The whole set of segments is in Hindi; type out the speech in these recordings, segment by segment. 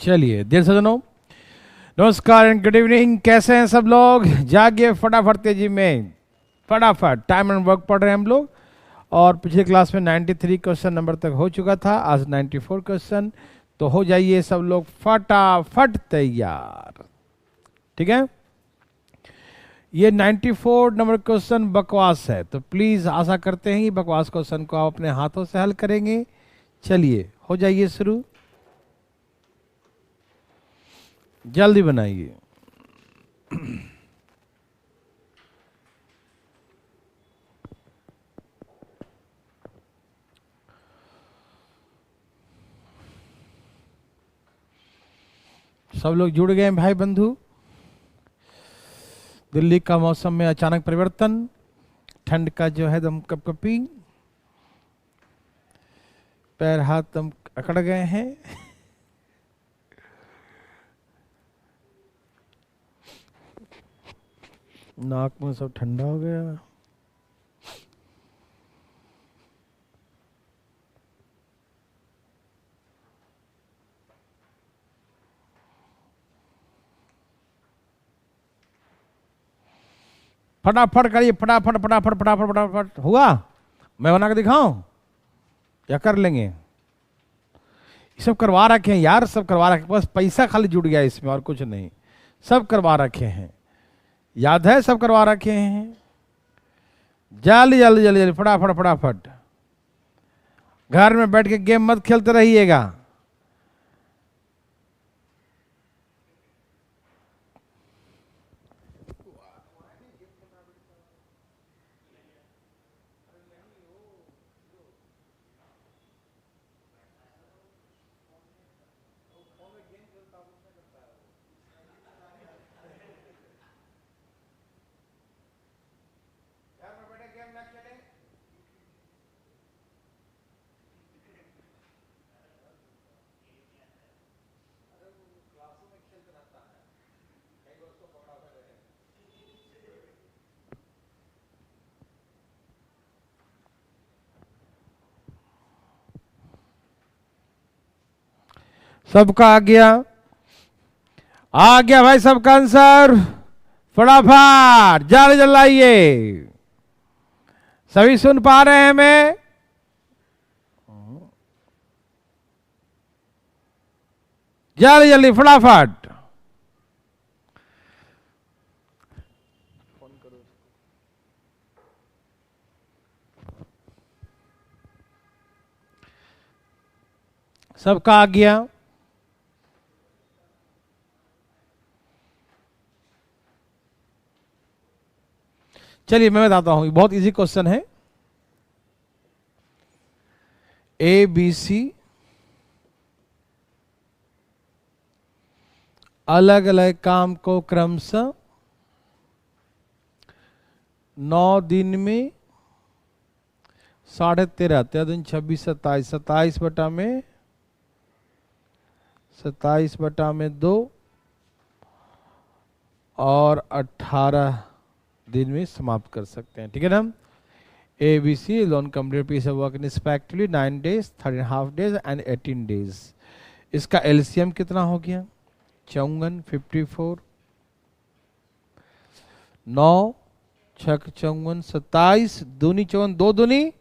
चलिए देर सजनों, नमस्कार एंड गुड इवनिंग। कैसे हैं सब लोग? जागिए फटाफट, तेजी में फटाफट टाइम एंड वर्क पढ़ रहे हैं हम लोग। और पिछले क्लास में 93 क्वेश्चन नंबर तक हो चुका था, आज 94 क्वेश्चन। तो हो जाइए सब लोग फटाफट तैयार, ठीक है। ये 94 नंबर क्वेश्चन बकवास है, तो प्लीज आशा करते हैं कि बकवास क्वेश्चन को आप अपने हाथों से हल करेंगे। चलिए हो जाइए शुरू, जल्दी बनाइए। सब लोग जुड़ गए भाई बंधु। दिल्ली का मौसम में अचानक परिवर्तन, ठंड का जो है दम कपकपी, पैर हाथ दम अकड़ गए हैं। नाक में सब ठंडा हो गया। फटाफट करिए, फटाफट फटाफट फटाफट फटाफट। हुआ? मैं बना के दिखाऊं या कर लेंगे? ये सब करवा रखे हैं यार, सब करवा रखे, बस पैसा खाली जुड़ गया इसमें और कुछ नहीं। सब करवा रखे हैं, याद है, सब करवा रखे हैं। जल्दी जल्दी जल्दी जल्दी फटाफट फटाफट। घर में बैठ के गेम मत खेलते रहिएगा। सबका आ गया भाई, सबका आंसर फटाफट जल्दी जलाइए। सभी सुन पा रहे हैं? मैं जल्दी जल्दी फटाफट। सबका आ गया? चलिए मैं बताता हूं, बहुत इजी क्वेश्चन है। ए बी सी अलग अलग काम को क्रमशः 9 दिन में 13.5 13 26 27 27 बटा में 2 और 18 दिन में समाप्त कर सकते हैं, ठीक है ना। A B C alone complete piece of work in respectively 9 days 13.5 days and 18 days। इसका एलसीएम कितना हो गया? 54 54, 9 6 54 27, दूनी 54, 2 दूनी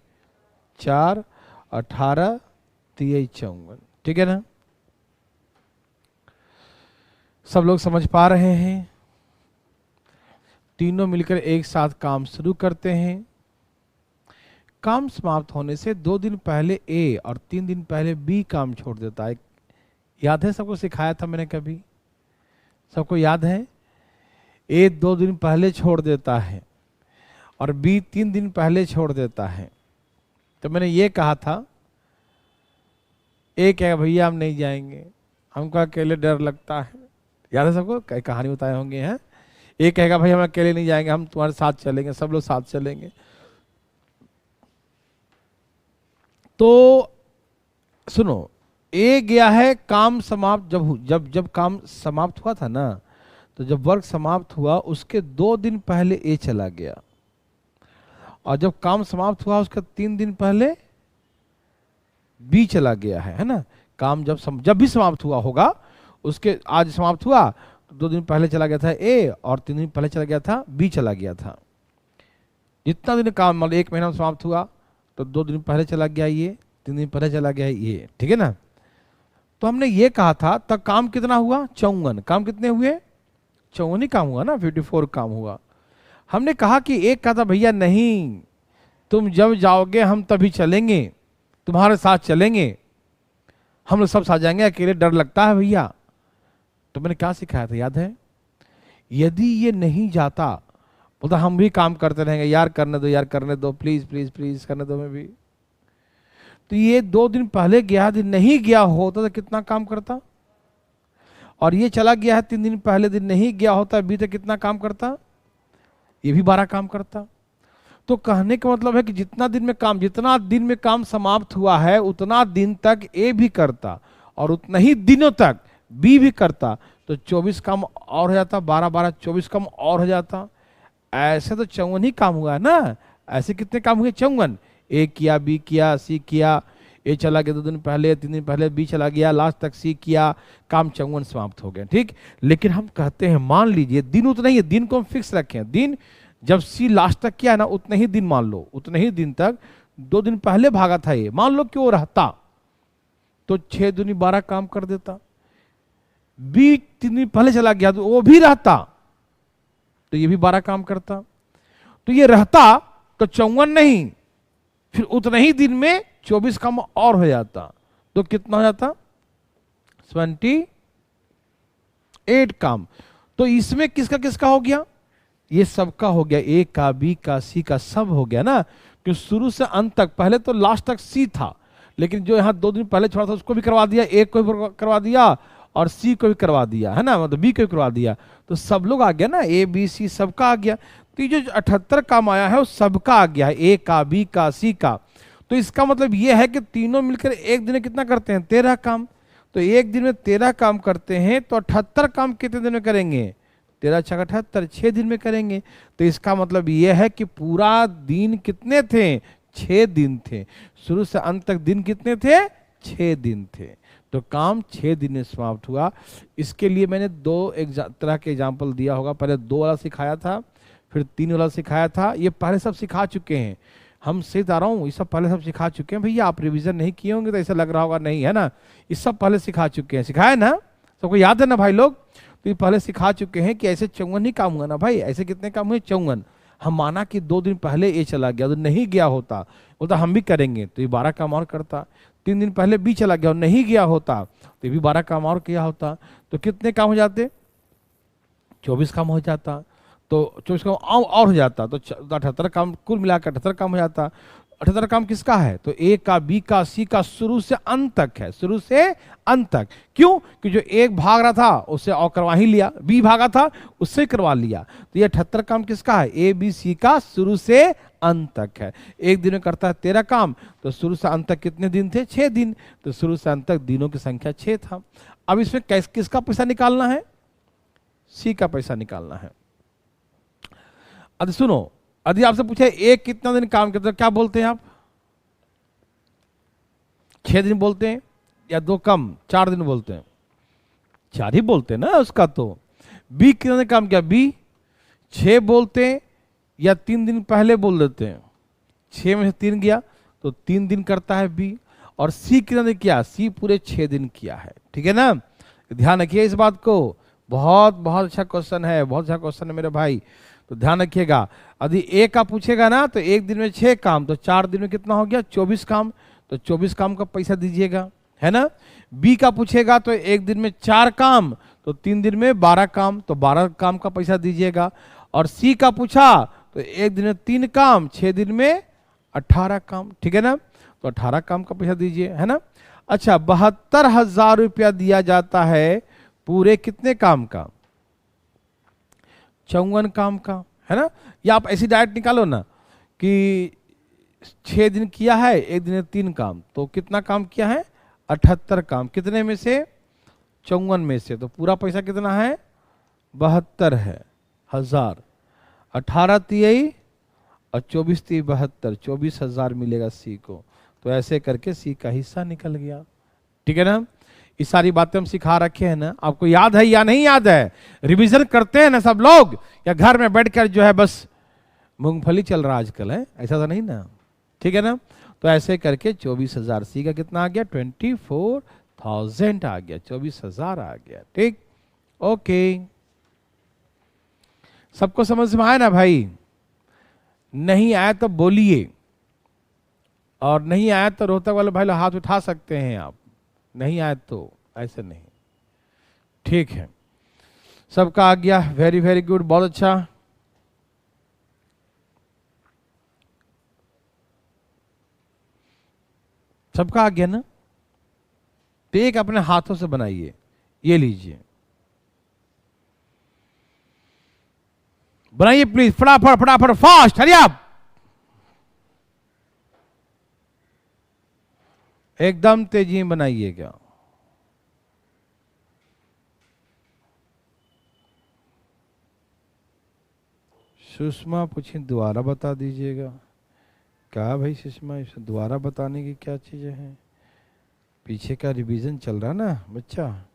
4, 18 3 54, ठीक है ना। सब लोग समझ पा रहे हैं? तीनों मिलकर एक साथ काम शुरू करते हैं। काम समाप्त होने से 2 दिन पहले ए और 3 दिन पहले बी काम छोड़ देता है। याद है? सबको सिखाया था मैंने कभी? सबको याद है? ए 2 दिन पहले छोड़ देता है और बी 3 दिन पहले छोड़ देता है। तो मैंने ये कहा था, ए कहेगा भैया हम नहीं जाएंगे, हमको अकेले डर लगता है। याद है सबको? कई कहानी बताए होंगे हैं। एक कहेगा भाई हम अकेले नहीं जाएंगे, हम तुम्हारे साथ चलेंगे, सब लोग साथ चलेंगे। तो सुनो, ए गया है काम समाप्त, जब काम समाप्त हुआ था ना, तो जब वर्क समाप्त हुआ उसके 2 दिन पहले ए चला गया, और जब काम समाप्त हुआ उसके 3 दिन पहले बी चला गया है ना। काम जब भी समाप्त हुआ होगा उसके आज समाप्त हुआ तो 2 दिन पहले चला गया था ए, और 3 दिन पहले चला गया था बी, चला गया था। जितना दिन काम मतलब 1 महीना में समाप्त हुआ तो 2 दिन पहले चला गया ये, 3 दिन पहले चला गया ये, ठीक है ना। तो हमने ये कहा था तब काम कितना हुआ 54, काम कितने हुए 54 ही काम हुआ ना, 54 काम हुआ। हमने कहा कि एक कहा था भैया नहीं, तुम जब जाओगे हम तभी चलेंगे, तुम्हारे साथ चलेंगे, हम लोग सब साथ जाएंगे, अकेले डर लगता है भैया। तो मैंने क्या सिखाया था याद है, यदि ये नहीं जाता बोलता हम भी काम करते रहेंगे, यार करने दो, यार करने दो, प्लीज प्लीज प्लीज करने दो मैं भी। तो ये 2 दिन पहले गया, दिन नहीं गया होता तो कितना काम करता, और ये चला गया है 3 दिन पहले, दिन नहीं गया होता अभी तक कितना काम करता, ये भी 12 काम करता। तो कहने का मतलब है कि जितना दिन में काम समाप्त हुआ है उतना दिन तक ए भी करता और उतना ही दिनों तक बी भी करता, तो 24 काम और हो जाता, 12 24 काम और हो जाता। ऐसे तो 54 ही काम हुआ है ना, ऐसे कितने काम हुए 54, ए किया, बी किया, सी किया, ए चला गया 2 दिन पहले, 3 दिन पहले बी चला गया, लास्ट तक सी किया, काम 54 समाप्त हो गया, ठीक। लेकिन हम कहते हैं मान लीजिए दिन उतना ही है, दिन को हम फिक्स रखें, दिन जब सी लास्ट तक किया ना उतने ही दिन मान लो, उतने ही दिन तक 2 दिन पहले भागा था ये, मान लो क्यों रहता तो 6 दूनी 12 काम कर देता। बी 3 दिन पहले चला गया तो वो भी रहता तो ये भी 12 काम करता। तो ये रहता तो 54 नहीं, फिर उतने ही दिन में 24 काम और हो जाता, तो कितना हो जाता 28 काम। तो इसमें किसका किसका हो गया, ये सबका हो गया, ए का, बी का, सी का, सब हो गया ना। कि शुरू से अंत तक, पहले तो लास्ट तक सी था, लेकिन जो यहां 2 दिन पहले छोड़ा था उसको भी करवा दिया, ए को भी करवा दिया और सी को भी करवा दिया, है ना, मतलब बी को भी करवा दिया, तो सब लोग आ गया ना, ए बी सी सबका आ गया। तो ये जो 78 काम आया है वो सबका आ गया है, ए का, बी का, सी का। तो इसका मतलब ये है कि तीनों मिलकर एक दिन में कितना करते हैं 13 काम। तो एक दिन में 13 काम करते हैं तो 78 काम कितने दिन में करेंगे, 13 छक 78, 6 दिन में करेंगे। तो इसका मतलब यह है कि पूरा दिन कितने थे 6 दिन थे, शुरू से अंत तक दिन कितने थे 6 दिन थे। तो काम 6 दिन में समाप्त हुआ। इसके लिए मैंने 2 तरह के एग्जाम्पल दिया होगा, पहले 2 वाला सिखाया था, फिर 3 वाला सिखाया था। ये पहले सब सिखा चुके हैं, हम सही बता रहा हूँ, ये सब पहले सब सिखा चुके हैं भैया। आप रिवीजन नहीं किए होंगे तो ऐसा लग रहा होगा, नहीं है ना, ये सब पहले सिखा चुके हैं, सिखाया ना, सबको याद है ना भाई लोग। तो ये पहले सिखा चुके हैं कि ऐसे 54 ही काम हुआ ना भाई, ऐसे कितने काम हुए 54। हम माना कि 2 दिन पहले ए चला गया तो नहीं गया होता, बोलता हम भी करेंगे, तो ये 12 काम और करता। 3 दिन पहले बी चला गया और नहीं गया होता तो ये भी 12 काम और किया होता। तो कितने काम हो जाते 24 काम हो जाता। तो 24 काम और हो जाता तो 78 काम, कुल मिलाकर 78 काम हो जाता। 78 काम किसका है, तो ए का, बी का, सी का, शुरू से अंत तक है, शुरू से अंत तक। क्यों, कि जो एक भाग रहा था उससे और करवा ही लिया, बी भागा था उससे करवा लिया। तो ये 78 काम किसका है, ए बी सी का, शुरू से अंत तक है। एक दिन में करता है 13 काम, तो शुरू से अंत तक कितने दिन थे 6 दिन, तो शुरू से अंत तक दिनों की संख्या 6 था। अब इसमें किसका पैसा निकालना है, सी का पैसा निकालना है। अब सुनो, यदि आपसे पूछे एक कितना दिन काम करता है, क्या बोलते हैं आप, 6 दिन बोलते हैं या 2 कम 4 दिन बोलते हैं, 4 ही बोलते हैं ना उसका। तो बी कितना दिन काम किया, बी 6 बोलते हैं या 3 दिन पहले बोल देते हैं, 6 में से 3 गया तो 3 दिन करता है बी। और सी कितना दिन किया, सी पूरे 6 दिन किया है, ठीक है ना। ध्यान रखिए इस बात को, बहुत बहुत अच्छा क्वेश्चन है, बहुत अच्छा क्वेश्चन है मेरे भाई, तो ध्यान रखिएगा। यदि ए का पूछेगा ना तो एक दिन में 6 काम, तो 4 दिन में कितना हो गया 24 काम, तो 24 काम का पैसा दीजिएगा, है ना। बी का पूछेगा तो एक दिन में 4 काम, तो 3 दिन में 12 काम, तो 12 काम का पैसा दीजिएगा। और सी का पूछा तो एक दिन में 3 काम, 6 दिन में 18 काम, ठीक है ना, तो 18 काम का पैसा दीजिए, है ना। अच्छा, 72,000 रुपया दिया जाता है पूरे कितने काम का, 54 काम का, है ना। या आप ऐसी डायरेक्ट निकालो ना कि 6 दिन किया है, एक दिन में 3 काम, तो कितना काम किया है 78 काम, कितने में से 54 में से, तो पूरा पैसा कितना है 72 है हजार। 18 तिहाई और 24 तिहाई 72, 24,000 मिलेगा सी को। तो ऐसे करके सी का हिस्सा निकल गया, ठीक है ना। ये सारी बातें हम सिखा रखे हैं ना, आपको याद है या नहीं याद है? रिवीजन करते हैं ना सब लोग, या घर में बैठकर जो है बस मूंगफली चल रहा आजकल है, ऐसा तो नहीं ना? ठीक है ना? तो ऐसे करके 24,000 सी का कितना आ गया? 24,000 आ गया, 24,000 आ गया। ठीक, ओके, सबको समझ में आया ना भाई? नहीं आया तो बोलिए, और नहीं आया तो रोहतक वाले भाई हाथ उठा सकते हैं आप, नहीं आया तो ऐसे नहीं। ठीक है, सबका आ गया, वेरी वेरी गुड, बहुत अच्छा। सबका आ गया ना? तो एक अपने हाथों से बनाइए, ये लीजिए, बनाइए प्लीज, फटाफट फटाफट, फास्ट, हरी आप, एकदम तेजी में बनाइएगा। सुषमा पूछे दोबारा बता दीजिएगा। क्या भाई सुषमा, इसे दोबारा बताने की क्या चीजें हैं? पीछे का रिवीजन चल रहा ना बच्चा।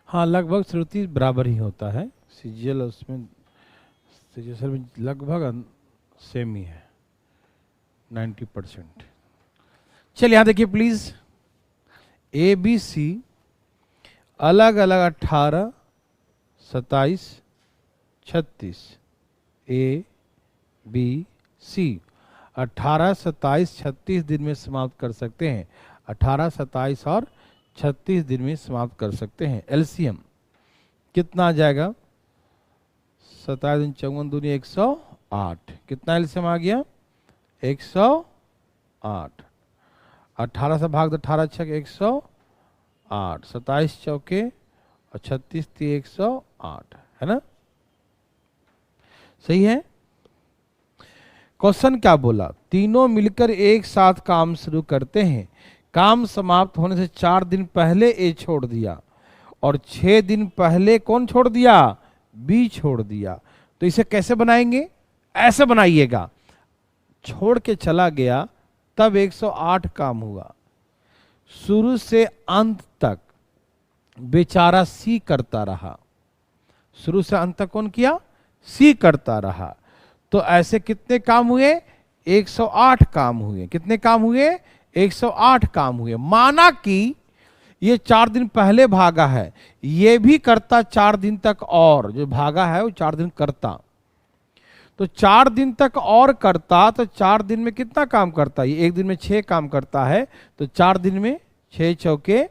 हाँ, लगभग श्रुति बराबर ही होता है, सीजीएल उसमें सीजीएल में लगभग सेम ही है, 90%। चलिए यहाँ देखिए प्लीज, ए बी सी अलग अलग 18, 27, 36, ए बी सी 18, 27, 36 दिन में समाप्त कर सकते हैं। 18, 27 और 36 दिन में समाप्त कर सकते हैं। एलसीएम कितना आ जाएगा? 27 दिन 54 दूनी 108। कितना एलसीएम आ गया? 108। 18 से भाग दो, 18 छक 108, 27 चौके और 36 थी 108, है ना? सही है। क्वेश्चन क्या बोला? तीनों मिलकर एक साथ काम शुरू करते हैं, काम समाप्त होने से 4 दिन पहले ए छोड़ दिया और 6 दिन पहले कौन छोड़ दिया? बी छोड़ दिया। तो इसे कैसे बनाएंगे? ऐसे बनाइएगा, छोड़ के चला गया तब 108 काम हुआ, शुरू से अंत तक बेचारा सी करता रहा, शुरू से अंत तक कौन किया? सी करता रहा। तो ऐसे कितने काम हुए? 108 काम हुए। कितने काम हुए? 108 काम हुए। माना कि ये 4 दिन पहले भागा है, ये भी करता 4 दिन तक, और जो भागा है वो 4 दिन करता, तो 4 दिन तक और करता, तो 4 दिन में कितना काम करता? ये एक दिन में 6 काम करता है, तो 4 दिन में 6 चौके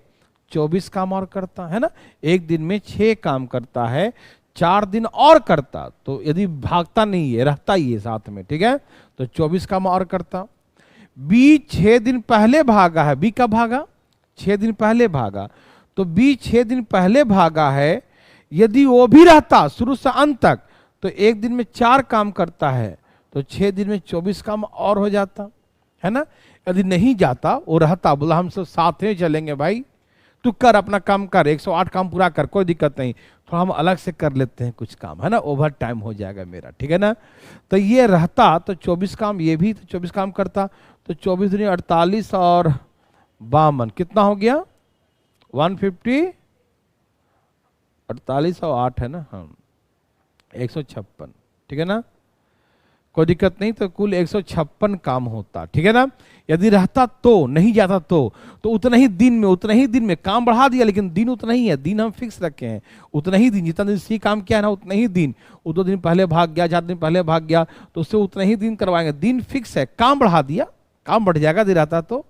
24 काम और करता है ना। एक दिन में 6 काम करता है, 4 दिन और करता, तो यदि भागता नहीं है, रहता ही है साथ में, ठीक है, तो 24 काम और करता। बी 6 दिन पहले भागा है, बी कब भागा? 6 दिन पहले भागा, तो बी 6 दिन पहले भागा है, यदि वो भी रहता शुरू से अंत तक, तो एक दिन में 4 काम करता है, तो 6 दिन में 24 काम और हो जाता है ना। यदि नहीं जाता, वो रहता, बोला हम सब साथ में चलेंगे भाई, तू कर अपना काम कर, 108 काम पूरा कर, कोई दिक्कत नहीं, थोड़ा हम अलग से कर लेते हैं कुछ काम, है ना, ओवर टाइम हो जाएगा मेरा, ठीक है ना। तो ये रहता तो 24 काम, ये भी तो 24 काम करता, तो 24 दूनी 48 और 52 कितना हो गया 150, 48 और 8 है ना, हाँ 156, ठीक है ना, कोई दिक्कत नहीं। तो कुल 156 काम होता, ठीक है ना। यदि रहता तो नहीं जाता तो उतना ही दिन में काम बढ़ा दिया, लेकिन दिन उतना ही है, दिन हम फिक्स रखे हैं उतना ही दिन, जितना दिन सी काम किया है ना उतना ही दिन, वो 2 दिन पहले भाग गया, 4 दिन पहले भाग गया, तो उससे उतना ही दिन करवाएंगे, दिन फिक्स है, काम बढ़ा दिया, काम बढ़ जाएगा यदि रहता तो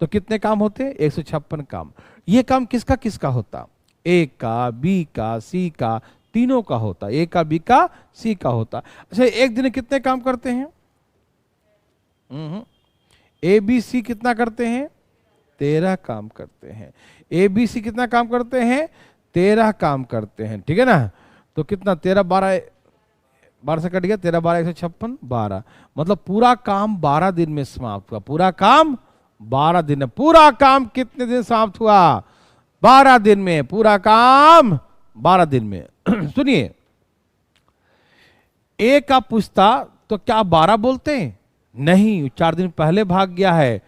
कितने काम होते 156 काम। ये काम किसका किसका होता, ए का, बी का, सी का, तीनों का होता, ए का, बी का, सी का होता। अच्छा एक दिन में कितने काम करते हैं, ए बी सी कितना करते हैं 13 काम करते हैं, ए बी सी कितना काम करते हैं 13 काम करते हैं, ठीक है ना। तो कितना 13 12 12 से कट गया, 13 12 156 12, मतलब पूरा काम 12 दिन में समाप्त हुआ, पूरा काम 12 दिन में। पूरा काम कितने दिन समाप्त हुआ 12 दिन में, पूरा काम 12 दिन में। सुनिए, ए का पूछता तो क्या 12 बोलते हैं, नहीं, 4 दिन पहले भाग गया है,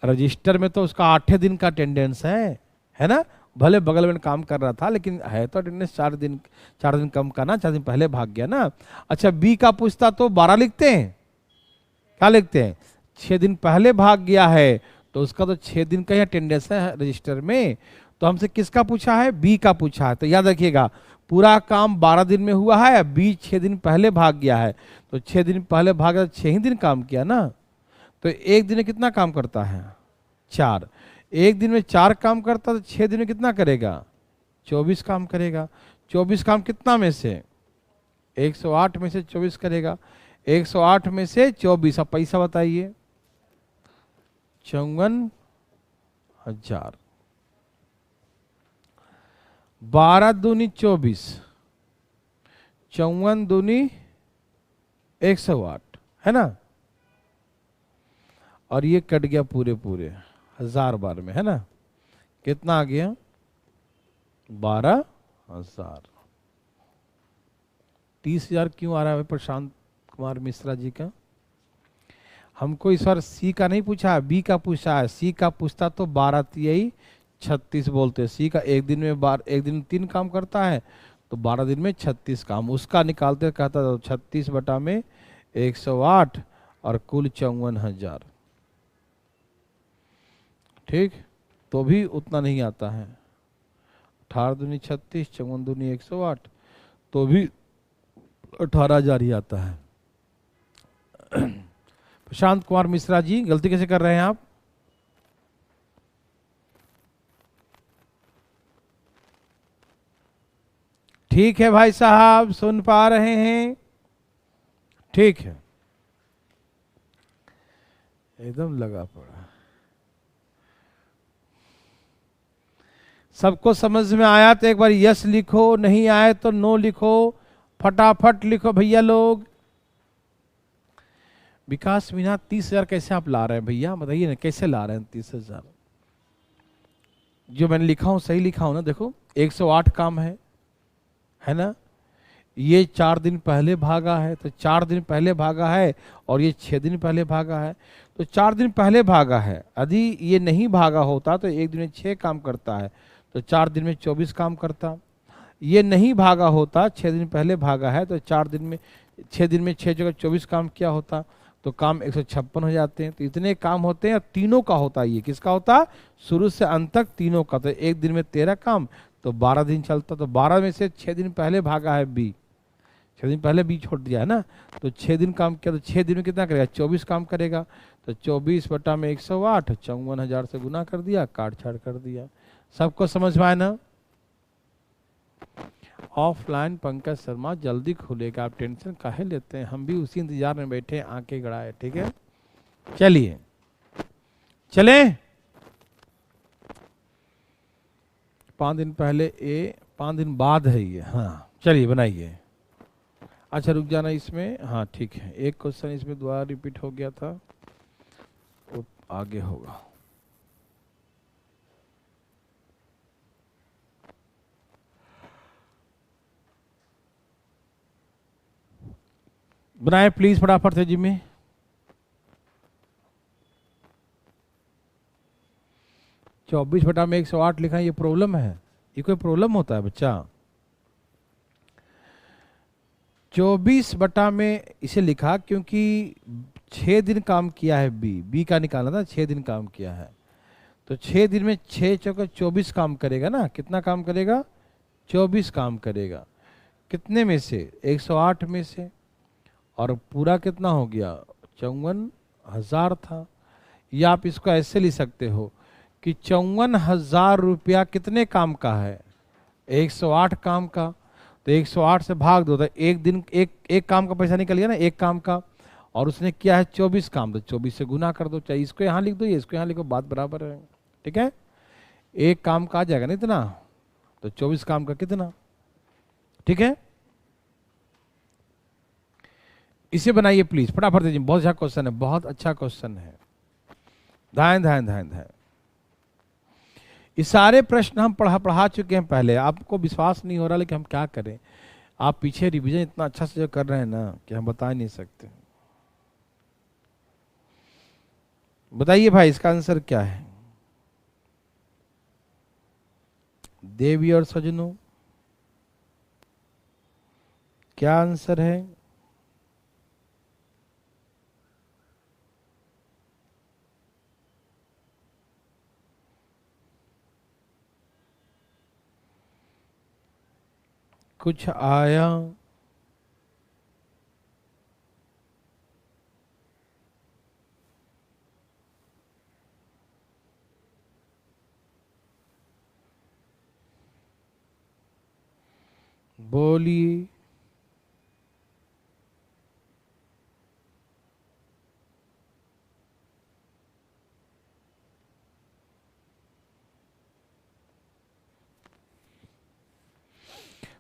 रजिस्टर में तो उसका 8 दिन का अटेंडेंस है ना, भले बगल में काम कर रहा था लेकिन है तो अटेंडेंस 4 दिन कम का ना, 4 दिन पहले भाग गया ना। अच्छा बी का पूछता तो 12 लिखते हैं, क्या लिखते हैं 6 दिन पहले भाग गया है, तो उसका तो 6 दिन का ही अटेंडेंस है रजिस्टर में। तो हमसे किसका पूछा है, बी का पूछा है, तो याद रखिएगा पूरा काम 12 दिन में हुआ है, बी 6 दिन पहले भाग गया है, तो 6 दिन पहले भागा तो 6 ही दिन काम किया ना, तो एक दिन में कितना काम करता है 4, एक दिन में 4 काम करता तो 6 दिन में कितना करेगा 24 काम करेगा। 24 काम कितना में से 108 में से 24 करेगा, 108 में से 24, अब पैसा बताइए 54,000, 12 दूनी 24, 54 दूनी 108, है ना, और ये कट गया पूरे 1000 बार में, है ना, कितना आ गया 12,000। 30,000 क्यों आ रहा है प्रशांत कुमार मिश्रा जी का, हमको इस बार सी का नहीं पूछा, बी का पूछा है, सी का पूछता तो 12 यही 36 बोलते, सी का एक दिन में 3 काम करता है, तो 12 दिन में 36 काम, उसका निकालते कहता था 36 बटा में 108 और कुल 54,000, ठीक, तो भी उतना नहीं आता है, 18 दूनी 36, 54 दूनी 108, तो भी 18,000 ही आता है। प्रशांत कुमार मिश्रा जी गलती कैसे कर रहे हैं आप, ठीक है भाई साहब सुन पा रहे हैं, ठीक है, एकदम लगा पड़ा, सबको समझ में आया तो एक बार यस लिखो, नहीं आए तो नो लिखो, फटाफट लिखो भैया लोग। विकास मीना 30,000 कैसे आप ला रहे हैं भैया, बताइए ना कैसे ला रहे हैं 30,000, जो मैंने लिखा हूं सही लिखा हूं ना, देखो 108 काम है ना, ये 4 दिन पहले भागा है, तो 4 दिन पहले भागा है, और ये 6 दिन पहले भागा है, तो 4 दिन पहले भागा है, यदि ये नहीं भागा होता तो एक दिन में 6 काम करता है, तो 4 दिन में 24 काम करता, ये नहीं भागा होता 6 दिन पहले भागा है, तो 4 दिन में 6 दिन में 6 जगह 24 काम क्या होता, तो काम 156 हो जाते हैं, तो इतने काम होते हैं, और तीनों का होता है, ये किसका होता शुरू से अंत तक तीनों का, तो एक दिन में 13 काम, तो 12 दिन चलता, तो 12 में से 6 दिन पहले भागा है बी, 6 दिन पहले बी छोड़ दिया है ना, तो 6 दिन काम किया, तो 6 दिन में कितना करेगा 24 काम करेगा, तो 24 बटा में 108, 54,000 से गुना कर दिया, काट छाट कर दिया। सबको समझ में आया ना। ऑफलाइन पंकज शर्मा जल्दी खुलेगा, आप टेंशन काहे लेते हैं, हम भी उसी इंतजार में बैठे आंखें गड़ाए, ठीक है, चलिए चले। 5 दिन पहले ए, 5 दिन बाद है ये, हाँ चलिए बनाइए। अच्छा रुक जाना इसमें, हाँ ठीक है, एक क्वेश्चन इसमें दोबारा रिपीट हो गया था, वो आगे होगा। बनाए प्लीज फटाफट से जिम्मी। चौबीस बटा में 108 लिखा है, ये प्रॉब्लम है? ये कोई प्रॉब्लम होता है बच्चा? 24 बटा में इसे लिखा क्योंकि 6 दिन काम किया है, बी का निकालना था, 6 दिन काम किया है, तो 6 दिन में 6 × 4 = 24 काम करेगा ना। कितना काम करेगा? 24 काम करेगा। कितने में से? 108 में से। और पूरा कितना हो गया? 54,000 था। या आप इसको ऐसे लिख सकते हो कि 54,000 रुपया कितने काम का है? 108 काम का। तो 108 से भाग दो, तो एक दिन एक काम का पैसा निकल गया ना, एक काम का। और उसने किया है 24 काम, तो 24 से गुना कर दो। चाहे इसको यहाँ लिख दो या इसको यहाँ लिखो, बात बराबर है। ठीक है, एक काम का आ जाएगा ना इतना, तो 24 काम का कितना? ठीक है, इसे बनाइए प्लीज फटाफट दीजिए। बहुत अच्छा क्वेश्चन है, बहुत अच्छा क्वेश्चन है। ध्यान ध्यान ध्यान ध्यान। ये सारे प्रश्न हम पढ़ा चुके हैं पहले। आपको विश्वास नहीं हो रहा, लेकिन हम क्या करें, आप पीछे रिवीजन इतना अच्छा से जो कर रहे हैं ना कि हम बता नहीं सकते। बताइए भाई, इसका आंसर क्या है? देवी और सजनों, क्या आंसर है? कुछ आया? बोलिए।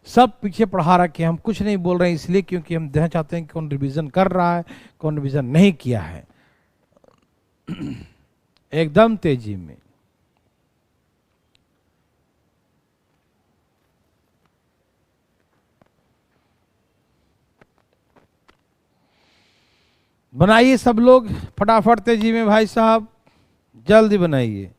सब पीछे पढ़ा रखे, हम कुछ नहीं बोल रहे हैं इसलिए क्योंकि हम देखना चाहते हैं कि कौन रिवीजन कर रहा है, कौन रिवीजन नहीं किया है। एकदम तेजी में। बनाइए सब लोग फटाफट तेजी में भाई साहब, जल्दी बनाइए।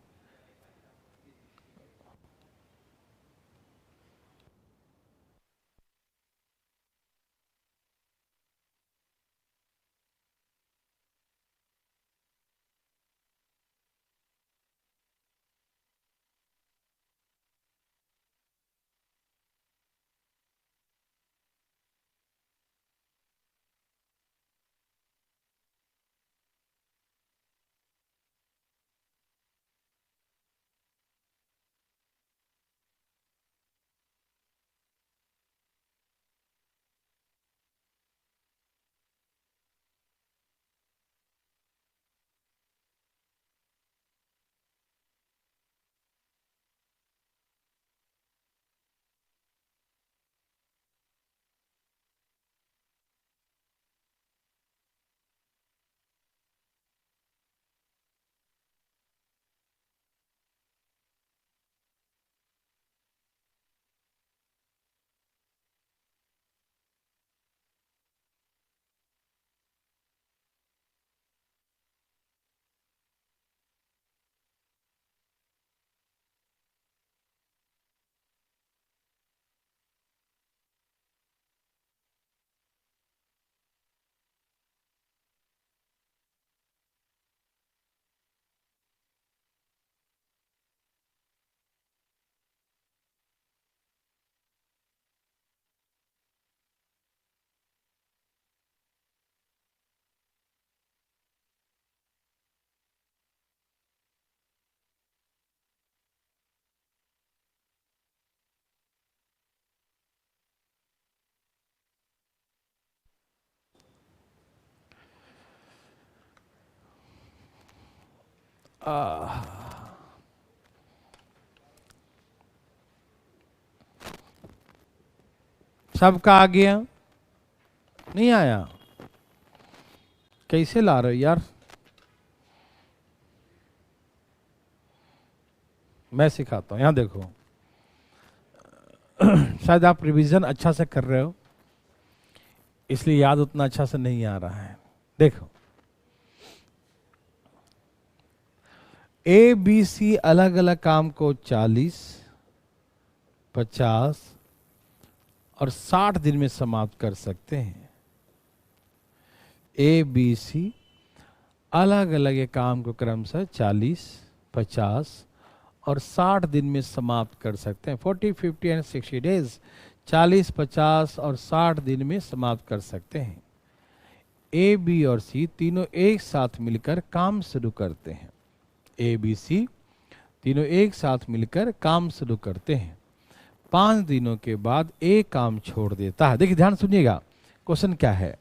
सबका आ गया? नहीं आया? कैसे ला रहे हो यार? मैं सिखाता हूं, यहां देखो। शायद आप रिवीजन अच्छा से कर रहे हो, इसलिए याद उतना अच्छा से नहीं आ रहा है। देखो, ए बी सी अलग अलग काम को 40, 50 और 60 दिन में समाप्त कर सकते हैं। ए बी सी अलग अलग ये काम को क्रमशः 40, 50 और 60 दिन में समाप्त कर सकते हैं। 40, 50 एंड 60 डेज, 40, 50 और 60 दिन में समाप्त कर सकते हैं। ए बी और सी तीनों एक साथ मिलकर काम शुरू करते हैं। ए बी सी तीनों एक साथ मिलकर काम शुरू करते हैं। 5 दिनों के बाद ए काम छोड़ देता है। देखिए ध्यान सुनिएगा, क्वेश्चन क्या है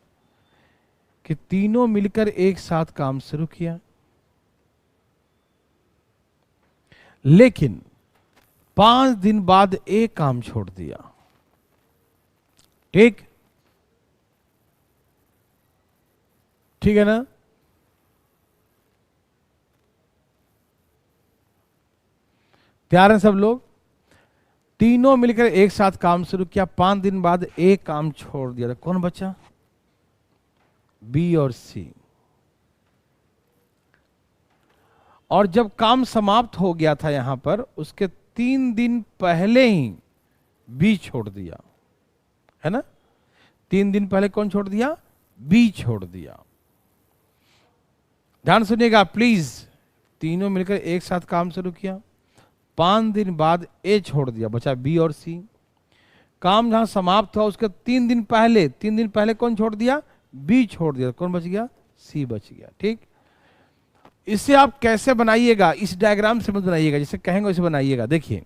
कि तीनों मिलकर एक साथ काम शुरू किया, लेकिन 5 दिन बाद ए काम छोड़ दिया। ठीक ठीक है ना? तैयार हैं सब लोग? तीनों मिलकर एक साथ काम शुरू किया, 5 दिन बाद एक काम छोड़ दिया। कौन बचा? बी और सी। और जब काम समाप्त हो गया था यहां पर, उसके 3 दिन पहले ही बी छोड़ दिया, है ना? 3 दिन पहले कौन छोड़ दिया? बी छोड़ दिया। ध्यान सुनिएगा प्लीज। तीनों मिलकर एक साथ काम शुरू किया, 5 दिन बाद ए छोड़ दिया, बचा बी और सी। काम जहां समाप्त हुआ उसके 3 दिन पहले कौन छोड़ दिया? बी छोड़ दिया। कौन बच गया? सी बच गया। ठीक, इसे आप कैसे बनाइएगा? इस डायग्राम से मत बनाइएगा, जिसे कहेंगे उसे बनाइएगा। देखिए,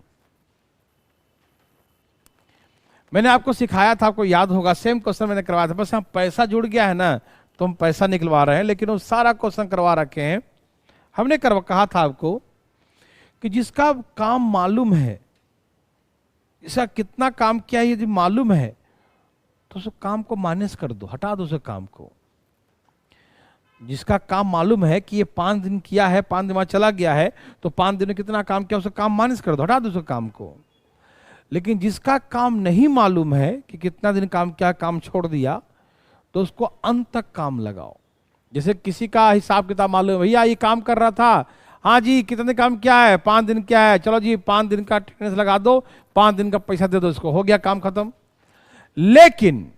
मैंने आपको सिखाया था, आपको याद होगा, सेम क्वेश्चन मैंने करवाया था, बस यहाँ पैसा जुड़ गया है ना, तो हम पैसा निकलवा रहे हैं, लेकिन वो सारा क्वेश्चन करवा रखे हैं। हमने कहा था आपको कि जिसका काम मालूम है, इसका कितना काम किया है यदि मालूम है, तो उस काम को माइनस कर दो, हटा दो उस काम को। जिसका काम मालूम है कि ये 5 दिन किया है, 5 दिन बाद चला गया है, तो 5 दिन में कितना काम किया उसका काम माइनस कर दो, हटा दो उस काम को। लेकिन जिसका काम नहीं मालूम है कि कितना दिन काम किया, काम छोड़ दिया, तो उसको अंत तक काम लगाओ। जैसे किसी का हिसाब किताब मालूम है, भैया ये काम कर रहा था, हाँ जी कितने काम क्या है? 5 दिन क्या है, चलो जी 5 दिन का अटेंडेंस लगा दो, 5 दिन का पैसा दे दो इसको, हो गया काम खत्म। लेकिन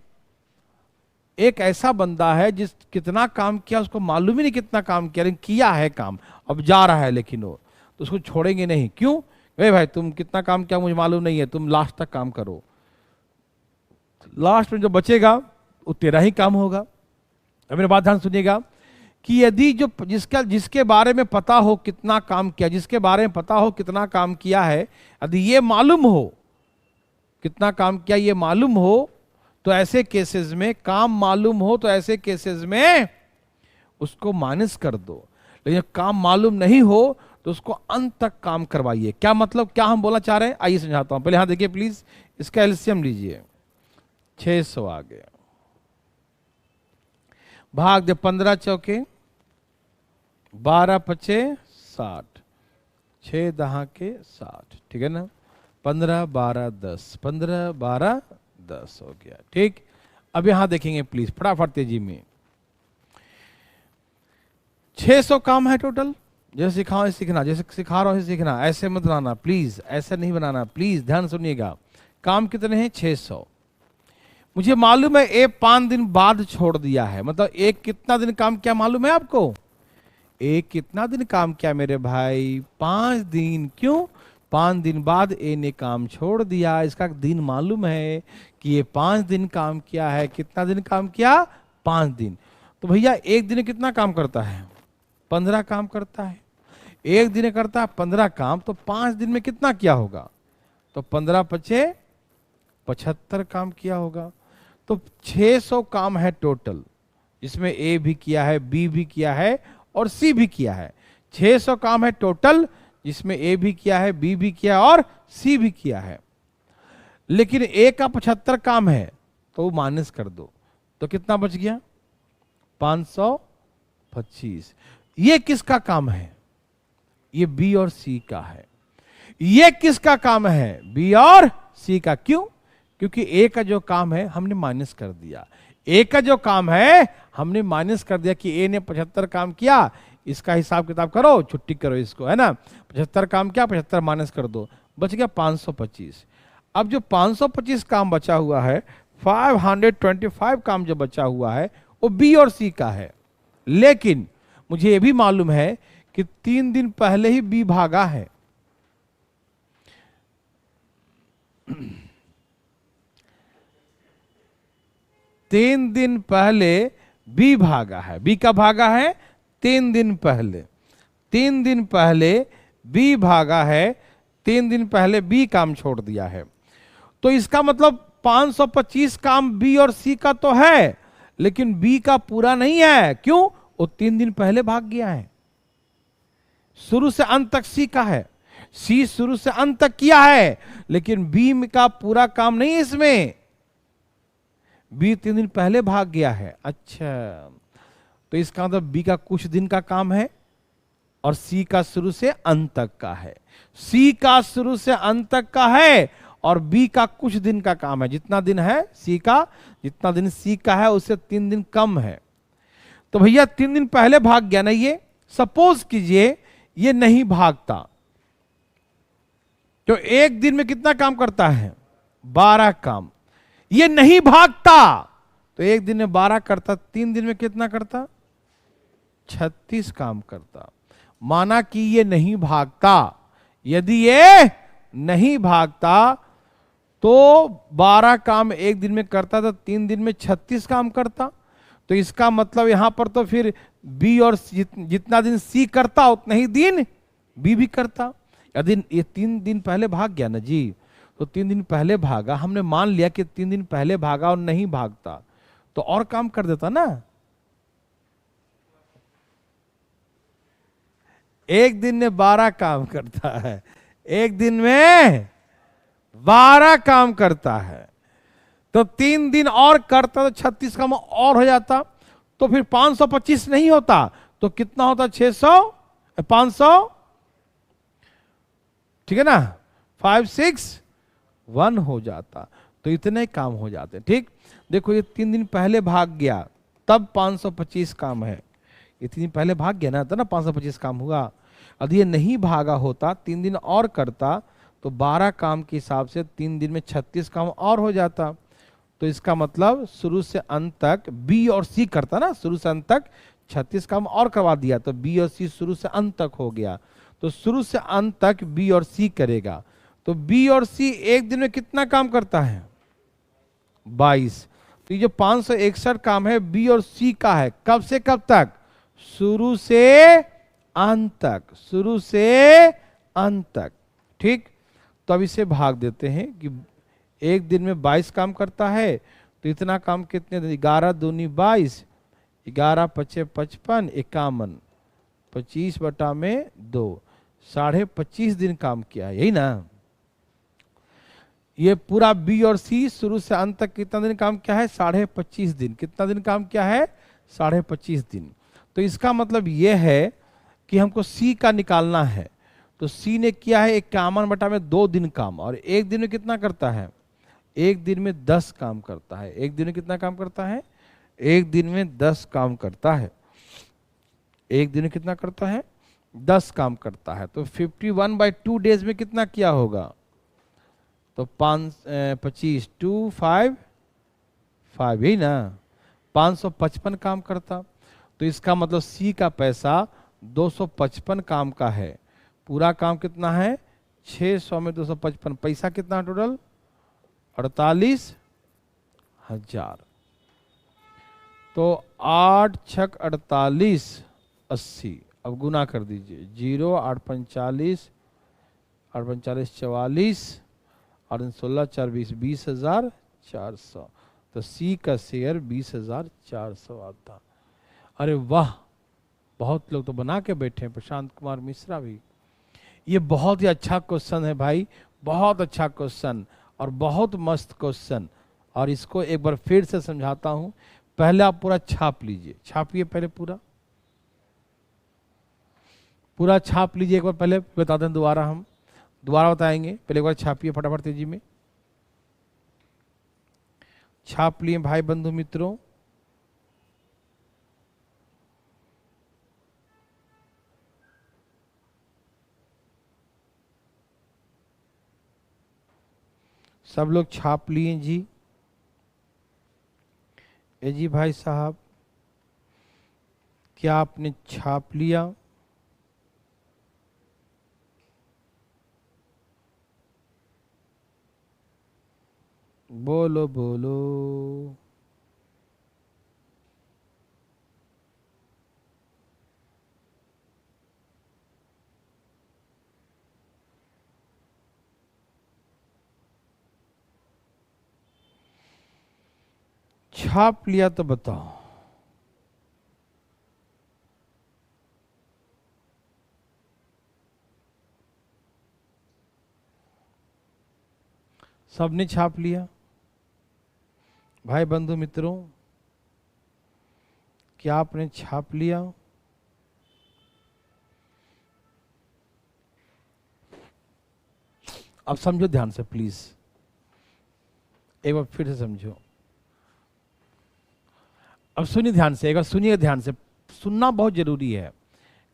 एक ऐसा बंदा है जिस कितना काम किया उसको मालूम ही नहीं कितना काम किया, लेकिन किया है काम, अब जा रहा है, लेकिन वो तो उसको छोड़ेंगे नहीं। क्यों? भाई तुम कितना काम किया मुझे मालूम नहीं है, तुम लास्ट तक काम करो, लास्ट में जो बचेगा वो तेरा ही काम होगा। अब मेरी बात ध्यान सुनिएगा कि यदि जो जिसके बारे में पता हो कितना काम किया, जिसके बारे में पता हो कितना काम किया है, यदि ये मालूम हो कितना काम किया, ये मालूम हो, तो ऐसे केसेस में, काम मालूम हो तो ऐसे केसेस में उसको माइनस कर दो। लेकिन काम मालूम नहीं हो तो उसको अंत तक काम करवाइए। क्या मतलब, क्या हम बोलना चाह रहे हैं, आइए समझाता हूं। पहले यहां देखिए प्लीज, इसका एलसीएम लीजिए, 600 आ गया, भाग दे 15 चौके 12 पचे 60, 6 दहा के 60, ठीक है ना? 15 12 10, 15 12 10 हो गया। ठीक, अब यहां देखेंगे प्लीज फटाफट तेजी में। 600 काम है टोटल। जैसे सिखाओ ऐसे सीखना, जैसे सिखा रहा हूं ऐसे सीखना, ऐसे मत बनाना प्लीज, ऐसे नहीं बनाना प्लीज, ध्यान सुनिएगा। काम कितने हैं? 600। मुझे मालूम है ए 5 दिन बाद छोड़ दिया है, मतलब एक कितना दिन काम किया मालूम है आपको? एक कितना दिन काम किया मेरे भाई? 5 दिन। क्यों? 5 दिन बाद ए ने काम छोड़ दिया, इसका दिन मालूम है कि ये 5 दिन काम किया है। कितना दिन काम किया? 5 दिन। तो भैया एक दिन कितना काम करता है? 15 काम करता है। एक दिन करता है 15 काम, तो 5 दिन में कितना किया होगा? तो 15 पचे 75 काम किया होगा। तो 600 काम है टोटल, जिसमें ए भी किया है, बी भी किया है और सी भी किया है। 600 काम है टोटल, जिसमें ए भी किया है, बी भी किया है और सी भी किया है। लेकिन ए का 75 काम है, तो वो माइनस कर दो, तो कितना बच गया? 525। ये किसका काम है? ये बी और सी का है। ये किसका काम है? बी और सी का। क्यों? क्योंकि ए का जो काम है हमने माइनस कर दिया। ए का जो काम है हमने माइनस कर दिया कि ए ने 75 काम किया, इसका हिसाब किताब करो, छुट्टी करो इसको, है ना। 75 काम किया, 75 माइनस कर दो, बच गया 525। अब जो 525 काम बचा हुआ है, 525 काम जो बचा हुआ है वो बी और सी का है। लेकिन मुझे ये भी मालूम है कि 3 दिन पहले ही बी भागा है। तीन दिन पहले बी भागा है। बी का भागा है 3 दिन पहले। 3 दिन पहले बी भागा है, 3 दिन पहले बी काम छोड़ दिया है। तो इसका मतलब 525 काम बी और सी का तो है, लेकिन बी का पूरा नहीं है। क्यों? वो 3 दिन पहले भाग गया है। शुरू से अंत तक सी का है, सी शुरू से अंत तक किया है, लेकिन बी का पूरा काम नहीं है इसमें। बी 3 दिन पहले भाग गया है। अच्छा, तो इसका मतलब बी का कुछ दिन का काम है और सी का शुरू से अंत तक का है। सी का शुरू से अंत तक का है और बी का कुछ दिन का काम है। जितना दिन है सी का, जितना दिन सी का है उससे 3 दिन कम है। तो भैया 3 दिन पहले भाग गया ना ये। सपोज कीजिए ये नहीं भागता, तो एक दिन में कितना काम करता है? 12 काम। ये नहीं भागता तो एक दिन में 12 करता, 3 दिन में कितना करता? 36 काम करता। माना कि ये नहीं भागता। यदि ये नहीं भागता तो 12 काम एक दिन में करता, तो 3 दिन में 36 काम करता। तो इसका मतलब यहां पर तो फिर बी और जितना दिन सी करता उतना ही दिन बी भी करता। यदि ये 3 दिन पहले भाग गया ना जी, तो 3 दिन पहले भागा, हमने मान लिया कि 3 दिन पहले भागा और नहीं भागता, तो और काम कर देता ना। एक दिन में 12 काम करता है, एक दिन में 12 काम करता है, तो 3 दिन और करता तो 36 काम और हो जाता। तो फिर 525 नहीं होता तो कितना होता? 600, 500, ठीक है ना, 5, 6, 1 हो जाता। तो इतने काम हो जाते। ठीक, देखो ये 3 दिन पहले भाग गया तब 525 काम है। ये 3 दिन पहले भाग गया ना, तो ना 525 काम हुआ। यदि ये नहीं भागा होता, 3 दिन और करता, तो 12 काम के हिसाब से 3 दिन में 36 काम और हो जाता। तो इसका मतलब शुरू से अंत तक बी और सी करता ना, शुरू से अंत तक 36 काम और करवा दिया, तो बी और सी शुरू से अंत तक हो गया। तो शुरू से अंत तक बी और सी करेगा। तो बी और सी एक दिन में कितना काम करता है? 22। तो ये जो 561 काम है बी और सी का है। कब से कब तक? शुरू से अंत तक, शुरू से अंत तक। ठीक, तो अब इसे भाग देते हैं कि एक दिन में 22 काम करता है, तो इतना काम कितने दिन? 11 दूनी 22, 11 पचे 55, 51, 25/2, 25.5 दिन काम किया, यही ना। ये पूरा बी और सी शुरू से अंत तक कितना दिन काम किया है? 25.5 दिन। कितना दिन काम किया है? 25.5 दिन। तो इसका मतलब यह है कि हमको सी का निकालना है। तो सी ने किया है 51/2 दिन काम, और एक दिन में कितना करता है? एक दिन में 10 काम करता है। एक दिन में कितना काम करता है? एक दिन में 10 काम करता है। एक दिन में कितना करता है? 10 काम करता है। तो 51/2 डेज में कितना किया होगा? तो 25, 2, 5, यही ना, 555 काम करता। तो इसका मतलब सी का पैसा 255 काम का है। पूरा काम कितना है? 600 में 255, पैसा कितना टोटल? 48,000। तो 8 छक 48, 80। अब गुना कर दीजिए, 0, 8 45, 8 45 44, और 16 4 20, 20,400। तो सी का शेयर 20,400 आता। अरे वाह, बहुत लोग तो बना के बैठे हैं, प्रशांत कुमार मिश्रा भी। ये बहुत ही अच्छा क्वेश्चन है भाई, बहुत अच्छा क्वेश्चन और बहुत मस्त क्वेश्चन। और इसको एक बार फिर से समझाता हूं। पहले आप पूरा छाप लीजिए, छापिए पहले, पूरा छाप लीजिए एक बार। पहले बता दें, हम दोबारा बताएंगे, पहले एक बार छापिए फटाफट तेजी में। छाप लिए भाई बंधु मित्रों, सब लोग छाप लिए जी? ए जी भाई साहब, क्या आपने छाप लिया? बोलो बोलो। छाप लिया तो बताओ। सबने छाप लिया? भाई बंधु मित्रों, क्या आपने छाप लिया? अब समझो ध्यान से प्लीज, एक बार फिर से समझो। अब सुनिए ध्यान से, एक बार सुनिए ध्यान से, सुनना बहुत जरूरी है।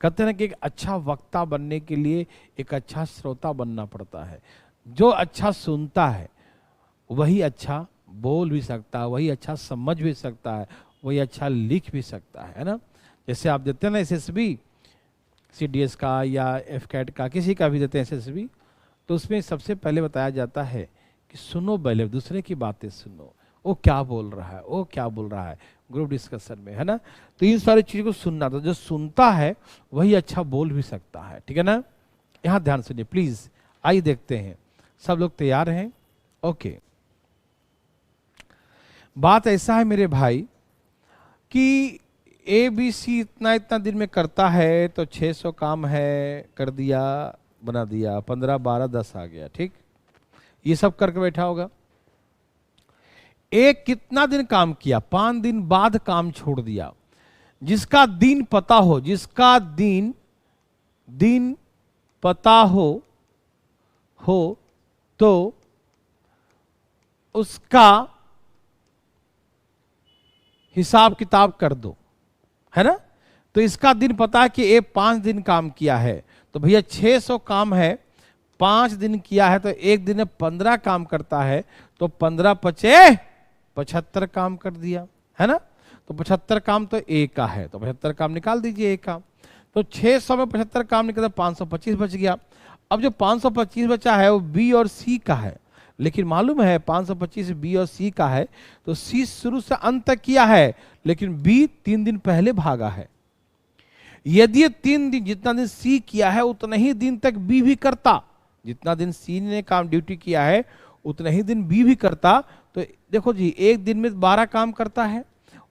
कहते हैं कि एक अच्छा वक्ता बनने के लिए एक अच्छा श्रोता बनना पड़ता है। जो अच्छा सुनता है वही अच्छा बोल भी सकता है, वही अच्छा समझ भी सकता है, वही अच्छा लिख भी सकता है ना। जैसे आप देते हैं ना एसएसबी, सीडीएस का या एफकैट का, किसी का भी देते हैं एसएसबी, तो उसमें सबसे पहले बताया जाता है कि सुनो, पहले दूसरे की बातें सुनो, वो क्या बोल रहा है, वो क्या बोल रहा है, ग्रुप डिस्कशन में, है ना। तो इन सारी चीज़ों को सुनना, तो जो सुनता है वही अच्छा बोल भी सकता है, ठीक है ना। यहाँ ध्यान सुनिए प्लीज। आइए देखते हैं, सब लोग तैयार हैं? ओके। बात ऐसा है मेरे भाई कि ABC इतना इतना दिन में करता है, तो 600 काम है, कर दिया, बना दिया, 15 12 10 आ गया, ठीक। ये सब करके बैठा होगा। एक कितना दिन काम किया, 5 दिन बाद काम छोड़ दिया। जिसका दिन पता हो, जिसका दिन पता हो तो उसका हिसाब किताब कर दो, है ना। तो इसका दिन पता है कि ये 5 दिन काम किया है, तो भैया 600 काम है, 5 दिन किया है, तो एक दिन में 15 काम करता है, तो 15 पचे 75 काम कर दिया, है ना। तो 75 काम तो ए का है, तो 75 काम निकाल दीजिए ए का। तो 600 में 75 काम निकला, 525 बच गया। अब जो 525 बचा है वो बी और सी का है, लेकिन मालूम है 525 बी और सी का है, तो सी शुरू से अंत तक किया है, लेकिन बी 3 दिन पहले भागा है। यदि ये 3 दिन, जितना दिन सी किया है उतना ही दिन तक बी भी करता, जितना दिन सी ने काम ड्यूटी किया है उतना ही दिन बी भी करता। तो देखो जी, एक दिन में 12 काम करता है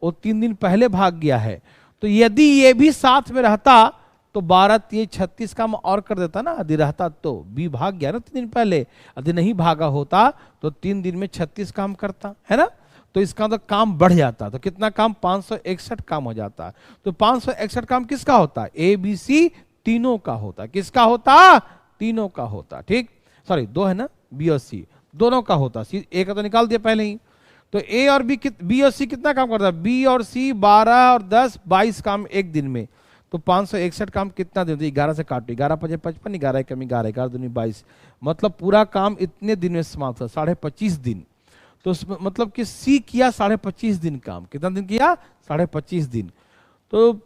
और 3 दिन पहले भाग गया है, तो यदि ये भी साथ में रहता तो 12 3 36 काम और कर देता ना। यदि रहता तो बी भाग गया ना 3 दिन पहले, यदि नहीं भागा होता तो 3 दिन में 36 काम करता, है ना। तो इसका तो काम बढ़ जाता, तो कितना काम, 561 काम हो जाता। तो 561 काम किसका होता? ABC तीनों का होता। किसका होता? तीनों का होता, ठीक। सॉरी, 2 है ना, बी और सी दोनों का होता। सी ए का तो निकाल दिया पहले ही। तो ए और बी और सी कितना काम करता है? बी और सी 12 और 10 22 काम एक दिन में। तो 561 काम कितना दिन? 11 से काटो, 11 5 55, 11 कमी 11, 11 दूनी 22, मतलब पूरा काम इतने दिन में समाप्त हुआ, 25.5 दिन। तो मतलब कि सी किया 25.5 दिन काम। कितना दिन किया? 25.5 दिन। तो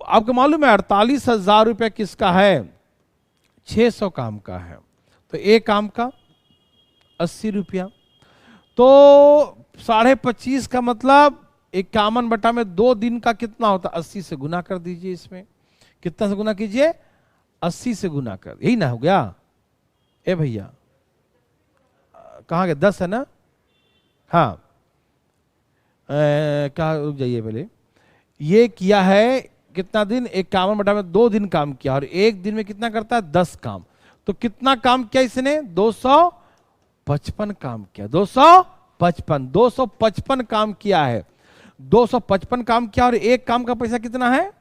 आपको मालूम है 48,000 रुपया किसका है? 600 काम का है। तो एक काम का 80 रुपया, तो 25.5 का मतलब 51/2 दिन का कितना होता? 80 से गुना कर दीजिए। इसमें कितना से गुना कीजिए? 80 से गुना कर, यही ना हो गया। ए भैया कहाँ गए? 10 है ना। हाँ, क्या, रुक जाइए पहले। ये किया है कितना दिन? 51/2 दिन काम किया, और एक दिन में कितना करता है? 10 काम। तो कितना काम किया इसने? 255 काम किया। 255 काम किया है। 255 काम किया, और एक काम का पैसा कितना है?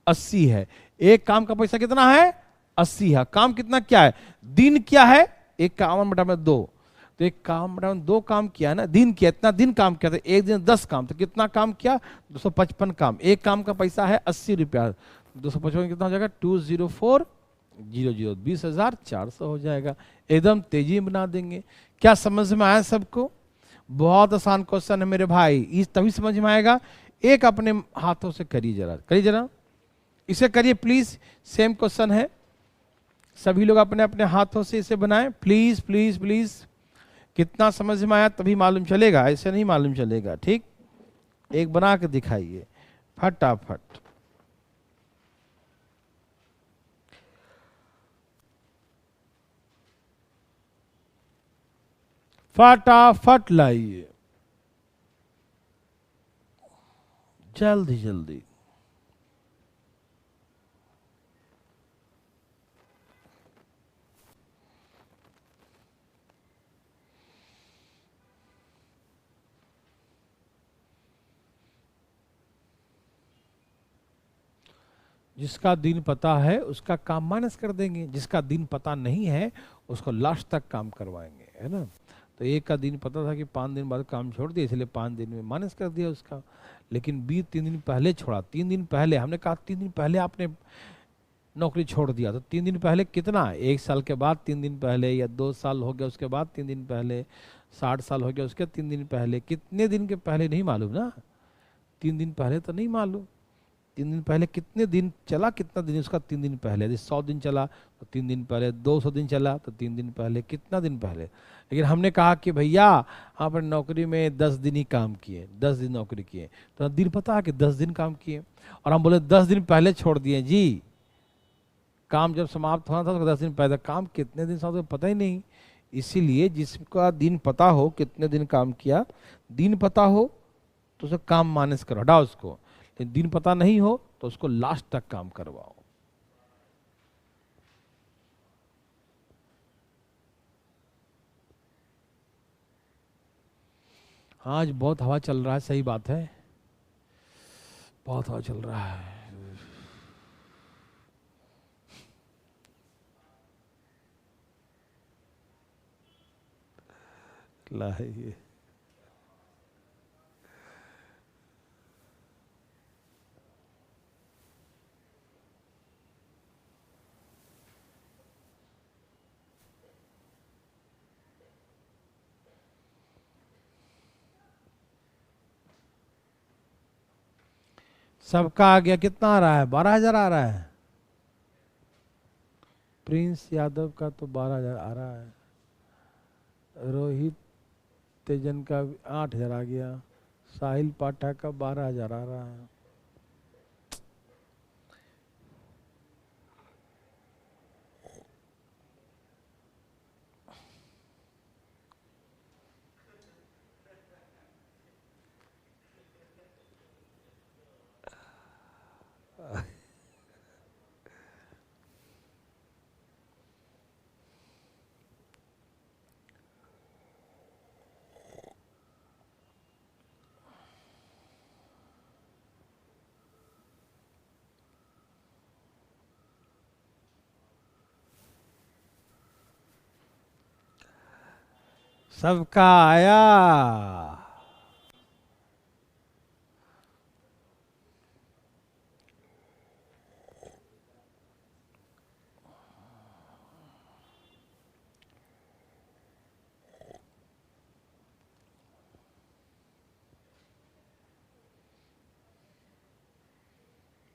80 है। एक काम का पैसा कितना है? 80 है। काम कितना क्या है? दिन क्या है? 51/2। तो 51/2 काम किया ना, दिन किया, इतना दिन काम किया था, एक दिन 10 काम, तो कितना काम किया? 255 काम। एक काम का पैसा है 80 रुपया। 255 कितना हो जाएगा? 204 0 0 20,400 हो जाएगा। एकदम तेजी में बना देंगे। क्या समझ में आया सबको? बहुत आसान क्वेश्चन है मेरे भाई, इस तभी समझ में आएगा। एक अपने हाथों से करिए जरा, करिए जरा, इसे करिए प्लीज। सेम क्वेश्चन है, सभी लोग अपने अपने हाथों से इसे बनाएं प्लीज प्लीज प्लीज। कितना समझ में आया तभी मालूम चलेगा, ऐसे नहीं मालूम चलेगा, ठीक। एक बना के दिखाइए फटाफट, फटाफट लाइए, जल्दी जल्दी। जिसका दिन पता है उसका काम माइनस कर देंगे, जिसका दिन पता नहीं है उसको लास्ट तक काम करवाएंगे, है ना। तो एक का दिन पता था कि 5 दिन बाद काम छोड़ दिया, इसलिए 5 दिन में माइनस कर दिया उसका। लेकिन बी 3 दिन पहले छोड़ा, 3 दिन पहले, हमने कहा 3 दिन पहले आपने नौकरी छोड़ दिया, तो 3 दिन पहले कितना, 1 साल के बाद 3 दिन पहले, या 2 साल हो गया उसके बाद 3 दिन पहले, 60 साल हो गया उसके 3 दिन पहले, कितने दिन के पहले नहीं मालूम ना। 3 दिन पहले तो नहीं मालूम, 3 दिन पहले कितने दिन चला, कितना दिन उसका 3 दिन पहले। यदि 100 दिन चला तो 3 दिन पहले, 200 दिन चला तो 3 दिन पहले, कितना दिन पहले। लेकिन हमने कहा कि भैया आपने नौकरी में 10 दिन ही काम किए, 10 दिन नौकरी किए, तो दिन पता है कि 10 दिन काम किए, और हम बोले 10 दिन पहले छोड़ दिए जी। काम जब समाप्त होना था तो 10 दिन पहले, काम कितने दिन समाप्त पता ही नहीं। इसीलिए जिसका दिन पता हो कितने दिन काम किया, दिन पता हो तो उसे काम माइनस करो, हटाओ उसको। लेकिन दिन पता नहीं हो तो उसको लास्ट तक काम करवाओ। आज बहुत हवा चल रहा है, सही बात है, बहुत हवा चल रहा है। लाइए, सबका आ गया, कितना आ रहा है, 12,000 आ रहा है। प्रिंस यादव का तो 12,000 आ रहा है, रोहित तेजन का 8,000 आ गया, साहिल पाठक का 12,000 आ रहा है। सबका आया।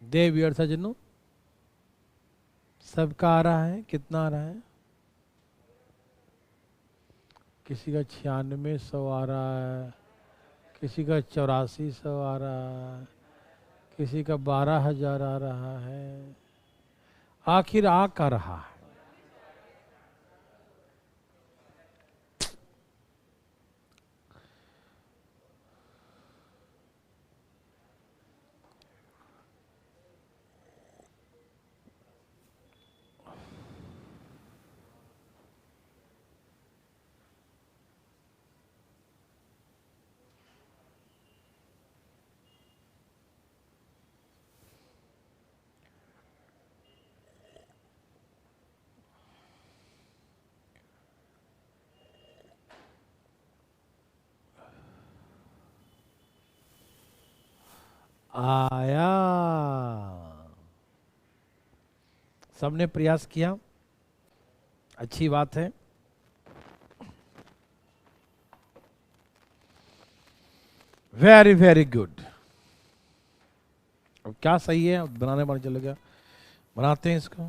देव सज्जनों, सबका आ रहा है, कितना आ रहा है? किसी का 9600 आ रहा है, किसी का 8400 आ रहा है, किसी का 12,000 आ रहा है। आखिर आ का रहा है। आया, सबने प्रयास किया, अच्छी बात है। Very very good. अब क्या सही है, अब बनाने वाले चले गया, बनाते हैं इसको।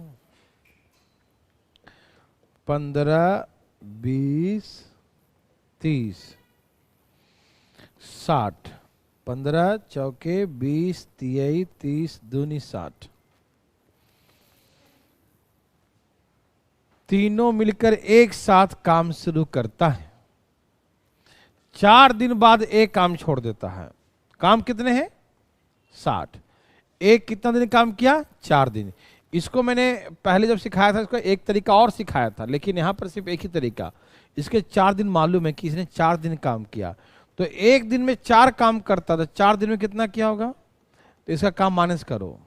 15, 20, 30, 60। 15 चौके 20, 30 दूनी 60। तीनों मिलकर एक साथ काम शुरू करता है, 4 दिन बाद एक काम छोड़ देता है। काम कितने हैं? 60। एक कितना दिन काम किया? 4 दिन। इसको मैंने पहले जब सिखाया था, इसको एक तरीका और सिखाया था, लेकिन यहां पर सिर्फ एक ही तरीका। इसके 4 दिन मालूम है कि इसने 4 दिन काम किया, तो एक दिन में 4 काम करता था, 4 दिन में कितना किया होगा? तो इसका काम माइनस करो,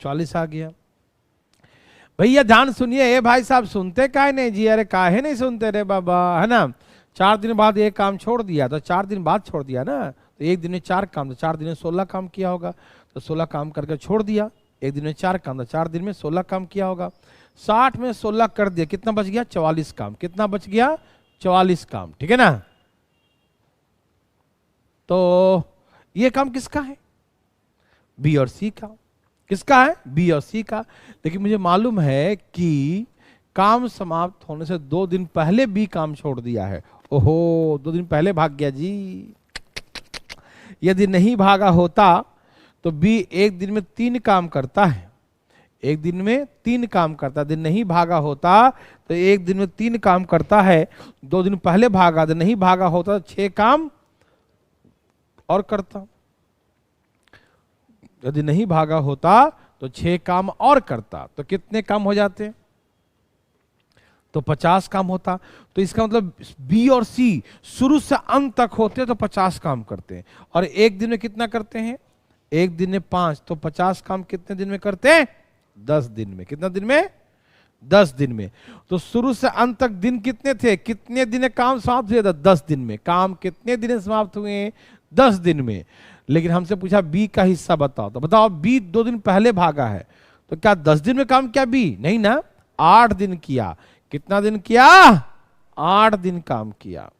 40 आ गया। भैया ध्यान सुनिए, ए भाई साहब सुनते काहे नहीं जी? अरे काहे नहीं सुनते रे बाबा, है ना? 4 दिन बाद एक काम छोड़ दिया, तो 4 दिन बाद छोड़ दिया ना, तो एक दिन में 4 काम, तो 4 दिन में 16 काम किया होगा, तो 16 काम करके छोड़ दिया। एक दिन में 4 काम, तो 4 दिन में 16 काम किया होगा। 60 में 16 कर दिया, कितना बच गया? 44 काम। कितना बच गया? 44 काम, ठीक है ना? तो ये काम किसका है? बी और सी का। किसका है? बी और सी का। लेकिन मुझे मालूम है कि काम समाप्त होने से 2 दिन पहले बी काम छोड़ दिया है। ओहो, 2 दिन पहले भाग गया जी। यदि नहीं भागा होता तो बी एक दिन में 3 काम करता है, एक दिन में 3 काम करता। दिन नहीं भागा होता तो एक दिन में 3 काम करता है, 2 दिन पहले भागा, दिन नहीं भागा होता तो 6 काम और करता। यदि नहीं भागा होता तो 6 काम और करता, तो कितने काम हो जाते? तो 50 काम होता। तो इसका मतलब बी और सी शुरू से अंत तक होते तो 50 काम करते हैं, और एक दिन में कितना करते हैं? एक दिन में 5, तो 50 काम कितने दिन में करते हैं? 10 दिन में। कितना दिन में? 10 दिन में। तो शुरू से अंत तक दिन कितने थे? कितने दिन में काम समाप्त हुए था? 10 दिन में। काम कितने दिन में समाप्त हुए? 10 दिन में। लेकिन हमसे पूछा बी का हिस्सा बताओ, तो बताओ बी 2 दिन पहले भागा है, तो क्या 10 दिन में काम किया बी? नहीं ना, 8 दिन किया। कितना दिन किया? 8 दिन काम किया।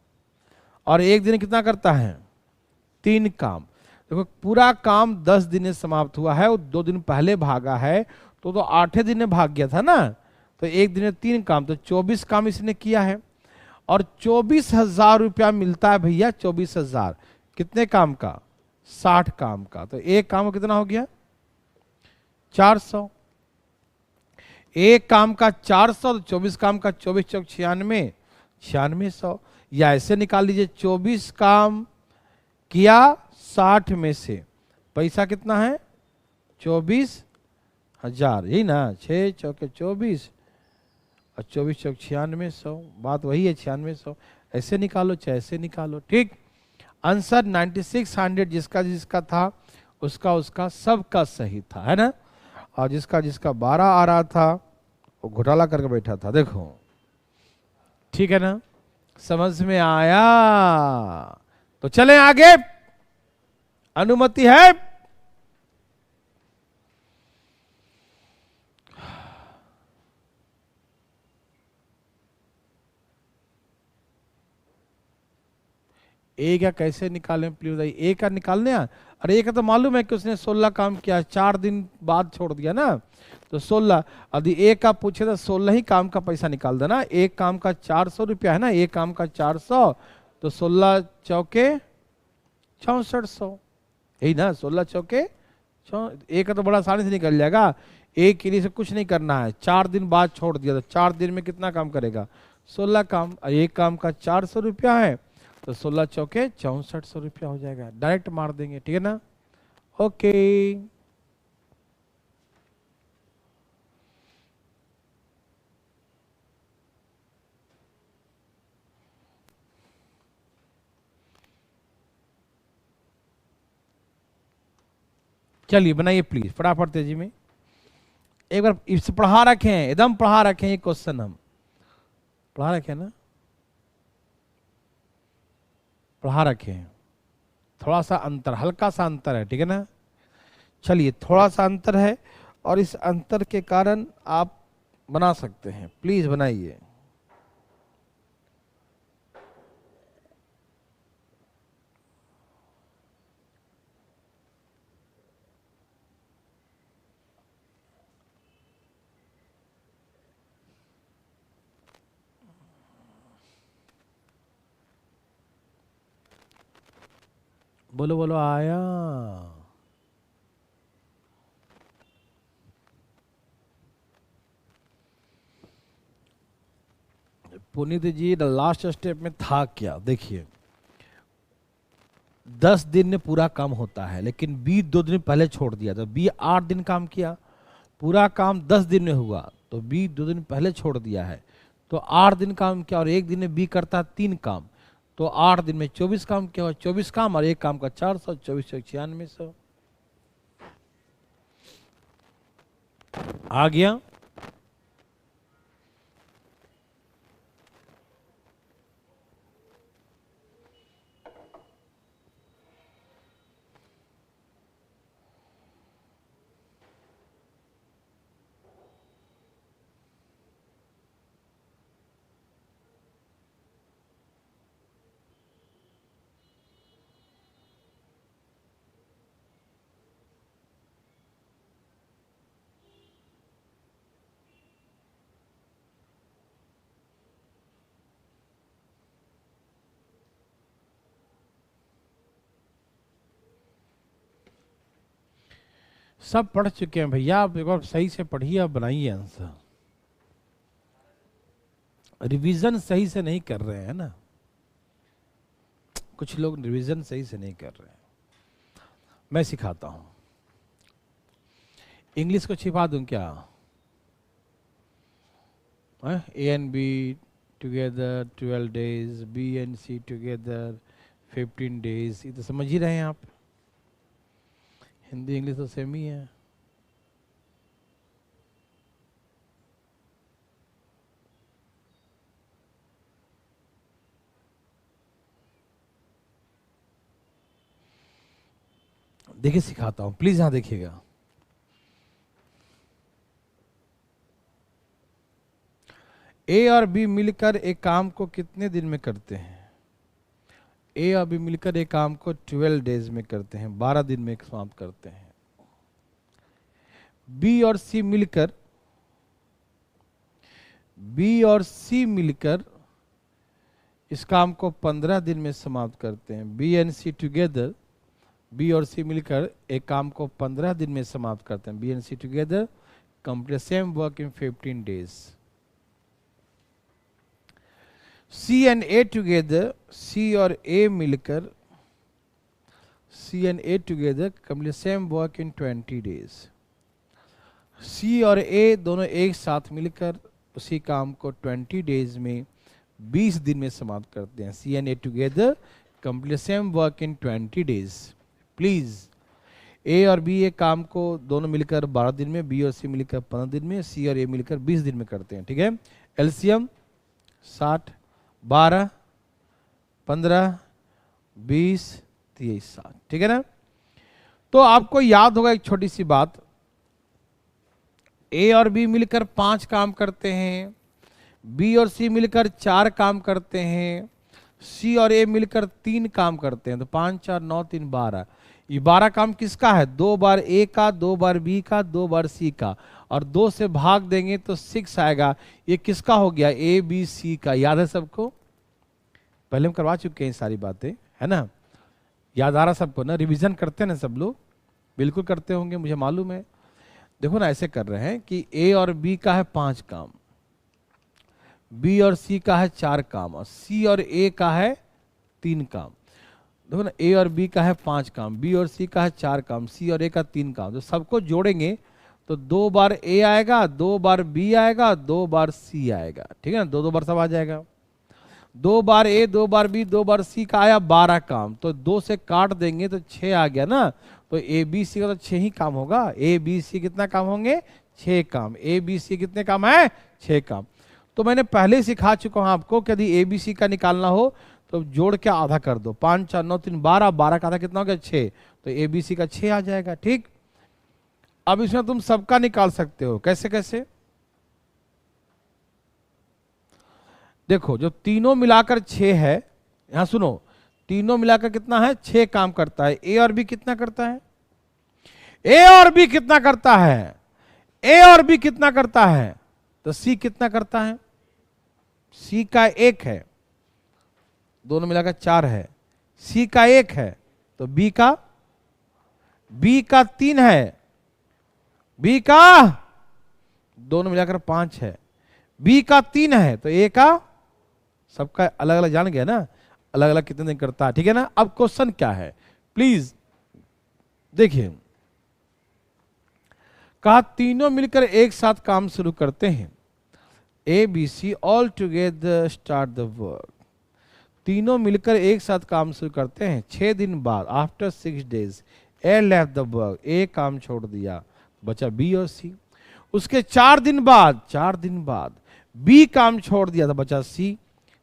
और एक दिन कितना करता है? 3 काम। देखो पूरा काम 10 दिन में समाप्त हुआ है, वो 2 दिन पहले भागा है, तो 8 दिन में भाग गया था ना, तो एक दिन में 3 काम, तो 24 काम इसने किया है। और 24,000 रुपया मिलता है भैया। 24,000 कितने काम का? 60 काम का। तो एक काम कितना हो गया? 400। एक काम का 400, तो 24 काम का 24 चौक 96, 9600। या ऐसे निकाल लीजिए, 24 काम किया 60 में से, पैसा कितना है? 24,000, यही ना? 6 चौके 24 और 24 चौक 9600, बात वही है, 9600। ऐसे निकालो चाहे ऐसे निकालो, ठीक। आंसर 9600 जिसका जिसका था उसका सबका सही था, है ना? और जिसका जिसका 12 आ रहा था वो घोटाला करके बैठा था, देखो, ठीक है ना? समझ में आया? तो चलें आगे, अनुमति है? ए का कैसे निकालें प्लीज बताइए। ए का निकालने अरे ए का तो मालूम है कि उसने 16 काम किया, 4 दिन बाद छोड़ दिया ना, तो 16। यदि ए का पूछे तो 16 ही काम का पैसा निकाल देना। एक काम का 400 रुपया है ना, एक काम का 400, तो 16 चौके 6400, यही ना? 16 चौके ए का तो बड़ा आसानी से निकल जाएगा। एक के लिए से कुछ नहीं करना है, 4 दिन बाद छोड़ दिया, तो 4 दिन में कितना काम करेगा? 16 काम। एक काम का 400 रुपया है, तो 16 चौके 6400 रुपया हो जाएगा। डायरेक्ट मार देंगे, ठीक है ना? ओके। चलिए बनाइए प्लीज फटाफट तेजी में। एक बार इस पढ़ा रखे हैं, एकदम पढ़ा रखे हैं, ये क्वेश्चन हम पढ़ा रखे हैं ना, पढ़ा रखे हैं। थोड़ा सा अंतर, हल्का सा अंतर है, ठीक है ना? चलिए थोड़ा सा अंतर है, और इस अंतर के कारण आप बना सकते हैं, प्लीज बनाइए। बोलो बोलो आया। पुनीत जी लास्ट स्टेप में था क्या, देखिए 10 दिन में पूरा काम होता है, लेकिन बी 2 दिन पहले छोड़ दिया, तो बी 8 दिन काम किया, पूरा काम 10 दिन में हुआ, तो बी 2 दिन पहले छोड़ दिया है, तो 8 दिन काम किया, और एक दिन में बी करता 3 काम, तो 8 दिन में 24 काम किया हुआ, 24 काम और एक काम का 400, 24 9600 आ गया। सब पढ़ चुके हैं भैया, आप एक बार सही से पढ़िए और बनाइए आंसर। रिवीजन सही से नहीं कर रहे हैं ना, कुछ लोग रिवीजन सही से नहीं कर रहे हैं। मैं सिखाता हूं, इंग्लिश को छिपा दूं क्या? A and B together 12 days, B and C together 15 days, ये तो समझ ही रहे हैं आप, हिंदी इंग्लिश तो सेम ही है। देखिए सिखाता हूं, प्लीज यहां देखिएगा। ए और बी मिलकर एक काम को कितने दिन में करते हैं? ए और बी मिलकर एक काम को 12 days में करते हैं, 12 दिन में समाप्त करते हैं। बी और सी मिलकर इस काम को 15 दिन में समाप्त करते हैं। B and C together, B और सी मिलकर एक काम को 15 दिन में समाप्त करते हैं। B and C together complete same work in 15 days। C and A together, C और ए मिलकर complete same work in 20 days। C और ए दोनों एक साथ मिलकर उसी काम को 20 days में 20 दिन में समाप्त करते हैं। C and A together complete same work in 20 days। Please A और बी एक काम को दोनों मिलकर 12 दिन में, बी और सी मिलकर 15 दिन में, सी और ए मिलकर 20 दिन में करते हैं। ठीक है, एलसीएम 60, 12, 15, 20, 23, 60। ठीक है ना? तो आपको याद होगा एक छोटी सी बात, ए और बी मिलकर 5 काम करते हैं, बी और सी मिलकर 4 काम करते हैं, सी और ए मिलकर 3 काम करते हैं, तो 5, 4, 9, 3, 12। ये 12 काम किसका है? 2 बार ए का, 2 बार बी का, 2 बार सी का, और 2 से भाग देंगे तो 6 आएगा। ये किसका हो गया? ए बी सी का। याद है सबको? पहले हम करवा चुके हैं सारी बातें, है ना? याद आ रहा सबको ना? रिवीजन करते हैं ना सब लोग? बिल्कुल करते होंगे, मुझे मालूम है। देखो ना, ऐसे कर रहे हैं कि ए और बी का है 5 काम, बी और सी का है 4 काम, और सी और ए का है 3 काम। देखो ना, ए और बी का है 5 काम, बी और सी का है 4 काम, सी और ए का 3 काम। तो सबको जोड़ेंगे तो 2 बार ए आएगा, 2 बार बी आएगा, 2 बार सी आएगा। ठीक है ना? 2 बार सब आ जाएगा। 2 बार ए, 2 बार बी, 2 बार सी का आया 12 काम, तो 2 से काट देंगे तो 6 आ गया ना। तो ए बी सी का तो 6 ही काम होगा। ए बी सी कितना काम होंगे? 6 काम। ए बी सी कितने काम है? 6 काम। तो मैंने पहले सिखा चुका हूं आपको कि यदि ए बी सी का निकालना हो तो जोड़ के आधा कर दो। 5, 4, 9, 3, 12, 12 का आधा कितना हो गया? 6। तो ए बी सी का 6 आ जाएगा। ठीक, अब इसमें तुम सबका निकाल सकते हो। कैसे कैसे? देखो, जो तीनों मिलाकर 6 है, यहां सुनो, तीनों मिलाकर कितना है? 6 काम करता है। ए और बी कितना करता है? ए और बी कितना करता है? ए और बी कितना करता है? तो सी कितना करता है? सी का 1 है, दोनों मिलाकर 4 है। सी का 1 है तो बी का 3 है। बी का दोनों मिलाकर 5 है। बी का 3 है तो ए का, सबका अलग अलग जान गया ना, अलग अलग कितने दिन करता है। ठीक है ना? अब क्वेश्चन क्या है प्लीज देखिए। कहा तीनों मिलकर एक साथ काम शुरू करते हैं। A B C all together start the work. तीनों मिलकर एक साथ काम शुरू करते हैं। 6 दिन बाद, after 6 days, A left the work. A काम छोड़ दिया, बचा बी और सी। उसके 4 दिन बाद बी काम छोड़ दिया था, बचा सी।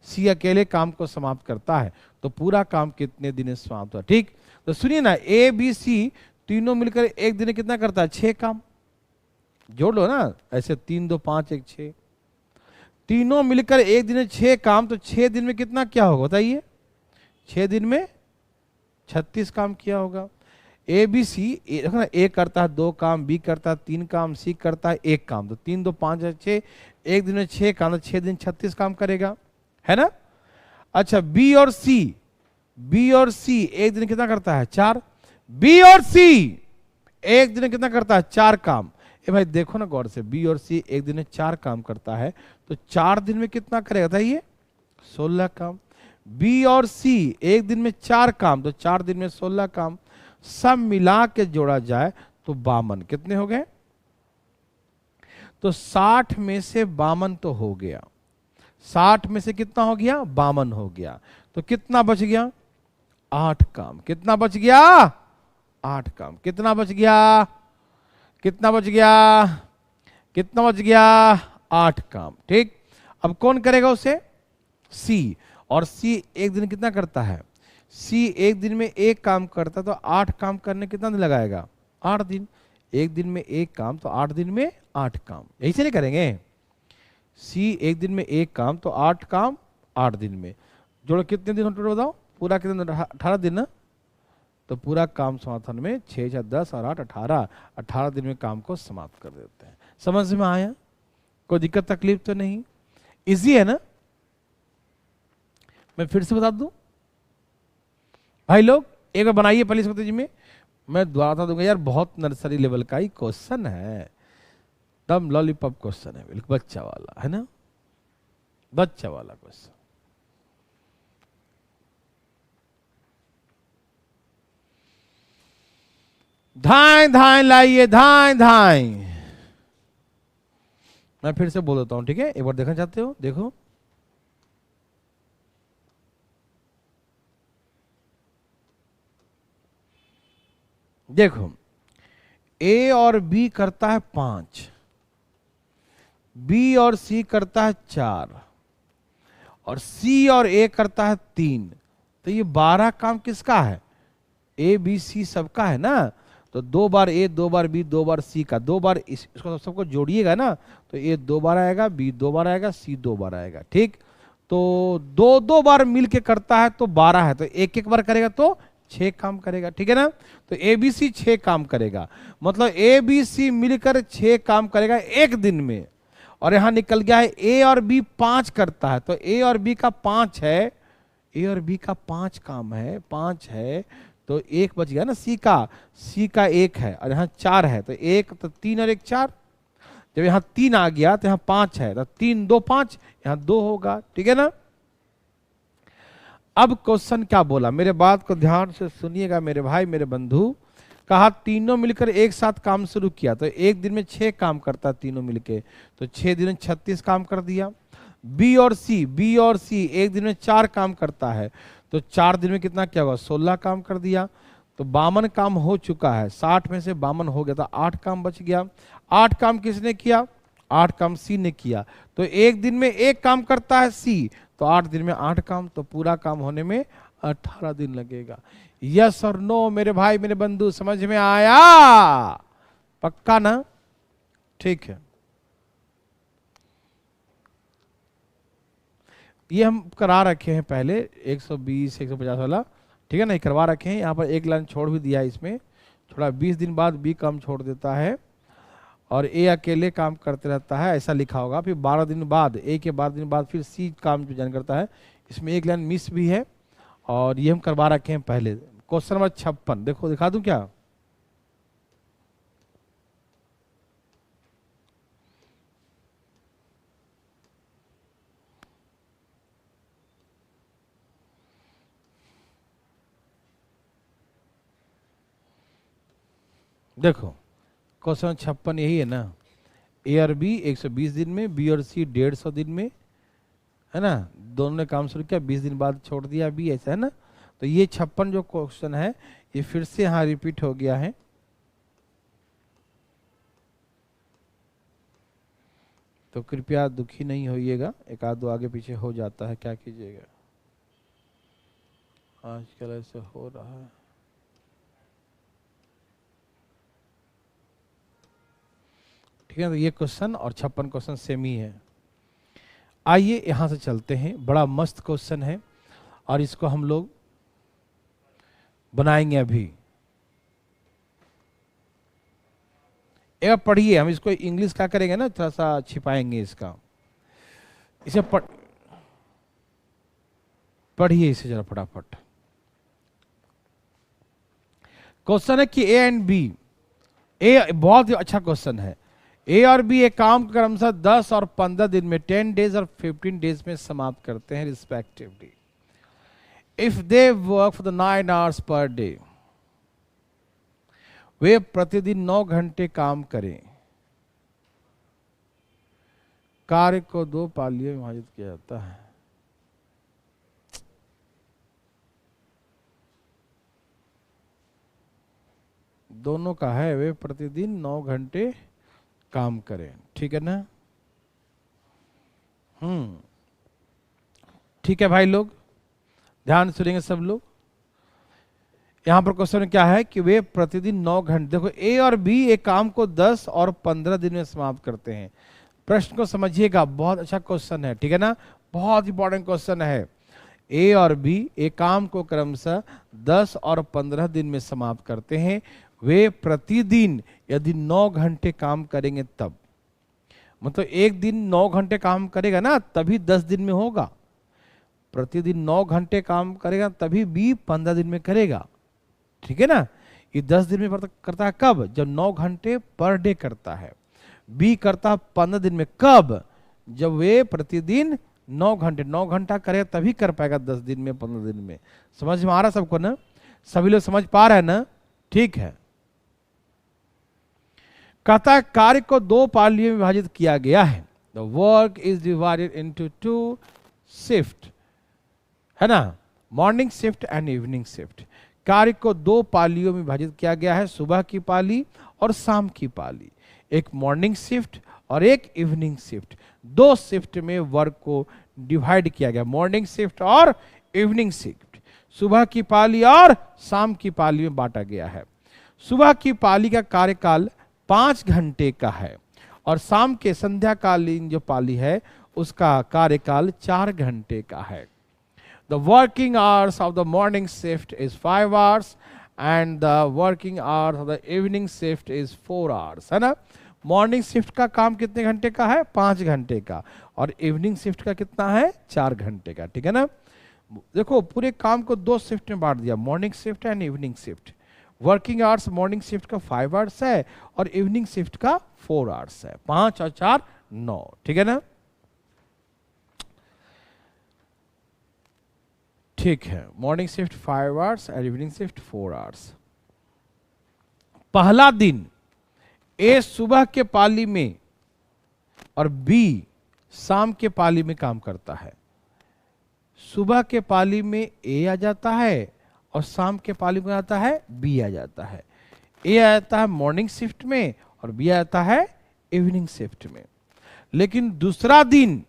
सी अकेले काम को समाप्त करता है। तो पूरा काम कितने दिन में समाप्त हुआ? ठीक, तो सुनिए ना, ए बी सी तीनों मिलकर एक दिन में कितना करता है? 6 काम। जोड़ लो ना, ऐसे 3 2 5 1 6। तीनों मिलकर एक दिन में 6 काम, तो 6 दिन में कितना क्या होगा बताइए? 6 दिन में 36 काम किया होगा। ए बी सी, देखो ना, ए करता है 2 काम, बी करता है 3 काम, सी करता है 1 काम। तो 3 2 5 6, एक दिन में 6 काम, तो 6 दिन 36 काम करेगा, है ना? अच्छा, बी और सी एक दिन कितना करता है? 4। बी और सी एक दिन कितना करता है? 4 काम। ए भाई देखो ना गौर से, बी और सी एक दिन में 4 काम करता है, तो 4 दिन में कितना करेगा बताइए? 16 काम। बी और सी एक दिन में 4 काम, तो 4 दिन में 16 काम। सब मिला के जोड़ा जाए तो 52। कितने हो गए? तो 60 में से 52 तो हो गया। 60 में से कितना हो गया? 52 हो गया। तो कितना बच गया? 8 काम। कितना बच गया? 8 काम। कितना बच गया? कितना बच गया? कितना बच गया? 8 काम। ठीक, अब कौन करेगा उसे? सी। और सी एक दिन कितना करता है? सी एक दिन में 1 काम करता, तो 8 काम करने कितना दिन लगाएगा? 8 दिन। एक दिन में 1 काम, तो 8 दिन में 8 काम। यही से नहीं करेंगे? सी एक दिन में 1 काम, तो 8 काम 8 दिन में। जोड़ो कितने दिन टोटल बताओ? पूरा कितने दिन? 18 दिन ना? तो पूरा काम समाधान में 6 6 10 और 8 18 दिन में काम को समाप्त कर देते हैं। समझ में आया? कोई दिक्कत तकलीफ तो नहीं? इजी है ना? मैं फिर से बता दूं भाई लोग, एक बार बनाइए पहले इस जी में, मैं दोबारा दूंगा यार, बहुत नर्सरी लेवल का ही क्वेश्चन है, दम लॉलीपॉप क्वेश्चन है, बिल्कुल बच्चा वाला है ना, बच्चा वाला क्वेश्चन। धाएं धाएं लाइए, धाएं धाएं। मैं फिर से बोल देता हूं, ठीक है? एक बार देखना चाहते हो? देखो, देखो, ए और बी करता है 5, बी और सी करता है 4, और सी और ए करता है 3। तो ये 12 काम किसका है? ए बी सी सबका है ना? तो 2 बार ए, 2 बार बी, 2 बार सी का, 2 बार इसको सबको जोड़िएगा ना, तो ए 2 बार आएगा, बी 2 बार आएगा, सी 2 बार आएगा। ठीक, तो 2 2 बार मिलके करता है तो 12 है, तो 1 1 बार करेगा तो 6 काम करेगा। ठीक है ना? तो ए बी सी 6 काम करेगा, मतलब ए बी सी मिलकर 6 काम करेगा एक दिन में। और यहां निकल गया है ए और बी 5 करता है, तो ए और बी का 5 है, ए और बी का 5 काम है, 5 है, तो 1 बच गया ना सी का 1 है, और यहाँ 4 है, तो 1 तो 3 और 1 4। जब यहाँ 3 आ गया तो यहाँ 5 है, तो 3 2 5, यहाँ 2 होगा। ठीक है ना? अब क्वेश्चन क्या बोला, मेरे बात को ध्यान से सुनिएगा मेरे भाई मेरे बंधु। कहा तीनों मिलकर एक साथ काम शुरू किया, तो एक दिन में 6 काम करता तीनों मिलके, तो 6 दिन में 36 काम कर दिया। बी और सी एक दिन में 4 काम करता है, तो 4 दिन में कितना क्या होगा? 16 काम कर दिया। तो 52 काम हो चुका है, 60 में से 52 हो गया, तो 8 काम बच गया। 8 काम किसने किया? 8 काम सी ने किया। तो एक दिन में 1 काम करता है सी, तो 8 दिन में 8 काम, तो पूरा काम होने में 18 दिन लगेगा। यस और नो मेरे भाई मेरे बंधु, समझ में आया? पक्का ना? ठीक है, ये हम करा रखे हैं पहले 120 150 वाला, ठीक है ना, ये करवा रखे हैं। यहाँ पर एक लाइन छोड़ भी दिया है इसमें, थोड़ा 20 दिन बाद बी काम छोड़ देता है और ए अकेले काम करते रहता है, ऐसा लिखा होगा। फिर 12 दिन बाद, ए के 12 दिन बाद फिर सी काम ज्वाइन करता है। इसमें एक लाइन मिस भी है और ये हम करवा रखे हैं पहले। क्वेश्चन नंबर 56 देखो, दिखा दूं क्या? देखो क्वेश्चन 56 यही है ना, ए और बी 120 दिन में, बी और सी 150 दिन में, है ना, दोनों ने काम शुरू किया, 20 दिन बाद छोड़ दिया बी, ऐसा है ना। तो ये 56 जो क्वेश्चन है ये फिर से यहाँ रिपीट हो गया है। तो कृपया दुखी नहीं होइएगा, एक आध दो आगे पीछे हो जाता है, क्या कीजिएगा, आजकल ऐसे हो रहा है। ठीक है, तो ये क्वेश्चन और 56 क्वेश्चन सेम ही है। आइए यहां से चलते हैं, बड़ा मस्त क्वेश्चन है और इसको हम लोग बनाएंगे अभी। एक पढ़िए, हम इसको इंग्लिश क्या करेंगे ना, थोड़ा सा छिपाएंगे इसका, इसे पढ़िए इसे जरा फटाफट। क्वेश्चन है कि ए एंड बी, ए बहुत ही अच्छा क्वेश्चन है, ए और बी एक काम क्रमशः 10 और 15 दिन में, 10 डेज और 15 डेज में समाप्त करते हैं respectively. If they work for the 9 hours per day, वे प्रतिदिन 9 घंटे काम करें। कार्य को 2 पालियों में विभाजित किया जाता है। दोनों का है, वे प्रतिदिन 9 घंटे काम करें, ठीक है ना? ठीक है भाई लोग, ध्यान सुनेंगे सब लोग। यहां पर क्वेश्चन क्या है कि वे प्रतिदिन 9 घंटे, देखो ए और बी एक काम को 10 और 15 दिन में समाप्त करते हैं। प्रश्न को समझिएगा, बहुत अच्छा क्वेश्चन है, ठीक है ना, बहुत इंपॉर्टेंट क्वेश्चन है। ए और बी एक काम को क्रमशः 10 और 15 दिन में समाप्त करते हैं। वे प्रतिदिन यदि 9 घंटे काम करेंगे तब, मतलब एक दिन 9 घंटे काम करेगा ना तभी 10 दिन में होगा, प्रतिदिन 9 घंटे काम करेगा तभी बी 15 दिन में करेगा, ठीक है ना। ये 10 दिन में करता है कब? जब 9 घंटे पर डे करता है। बी करता है 15 दिन में, कब? जब वे प्रतिदिन 9 घंटे, 9 घंटा करेगा तभी कर पाएगा 10 दिन में, 15 दिन में। समझ में आ रहा सबको ना? सभी लोग समझ पा रहे हैं ना? ठीक है। कहता है कार्य को 2 पालियों में विभाजित किया गया है। The work is divided into 2 shift, है ना, morning shift and evening shift. कार्य को 2 पालियों में विभाजित किया गया है, सुबह की पाली और शाम की पाली, एक मॉर्निंग शिफ्ट और एक इवनिंग शिफ्ट। 2 शिफ्ट में वर्क को डिवाइड किया गया, मॉर्निंग शिफ्ट और इवनिंग शिफ्ट, सुबह की पाली और शाम की पाली में बांटा गया है। सुबह की पाली का कार्यकाल 5 घंटे का है और शाम के संध्याकालीन जो पाली है उसका कार्यकाल 4 घंटे का है। The working hours of the morning shift is 5 hours and the working hours of the evening shift is 4 hours, है ना। मॉर्निंग शिफ्ट का काम कितने घंटे का है? 5 घंटे का, और इवनिंग शिफ्ट का कितना है? 4 घंटे का, ठीक है ना। देखो पूरे काम को 2 शिफ्ट में बांट दिया, morning shift and evening shift. Working hours morning shift का 5 आवर्स है और इवनिंग शिफ्ट का 4 आवर्स है, 5 और 4 9, ठीक है ना। ठीक है, मॉर्निंग शिफ्ट 5 आवर्स और इवनिंग शिफ्ट 4 आवर्स। पहला दिन ए सुबह के पाली में और बी शाम के पाली में काम करता है। सुबह के पाली में ए आ जाता है और शाम के पाली में आता है बी आ जाता है। ए आ जाता है मॉर्निंग शिफ्ट में और बी आ जाता है इवनिंग शिफ्ट में। लेकिन दूसरा दिन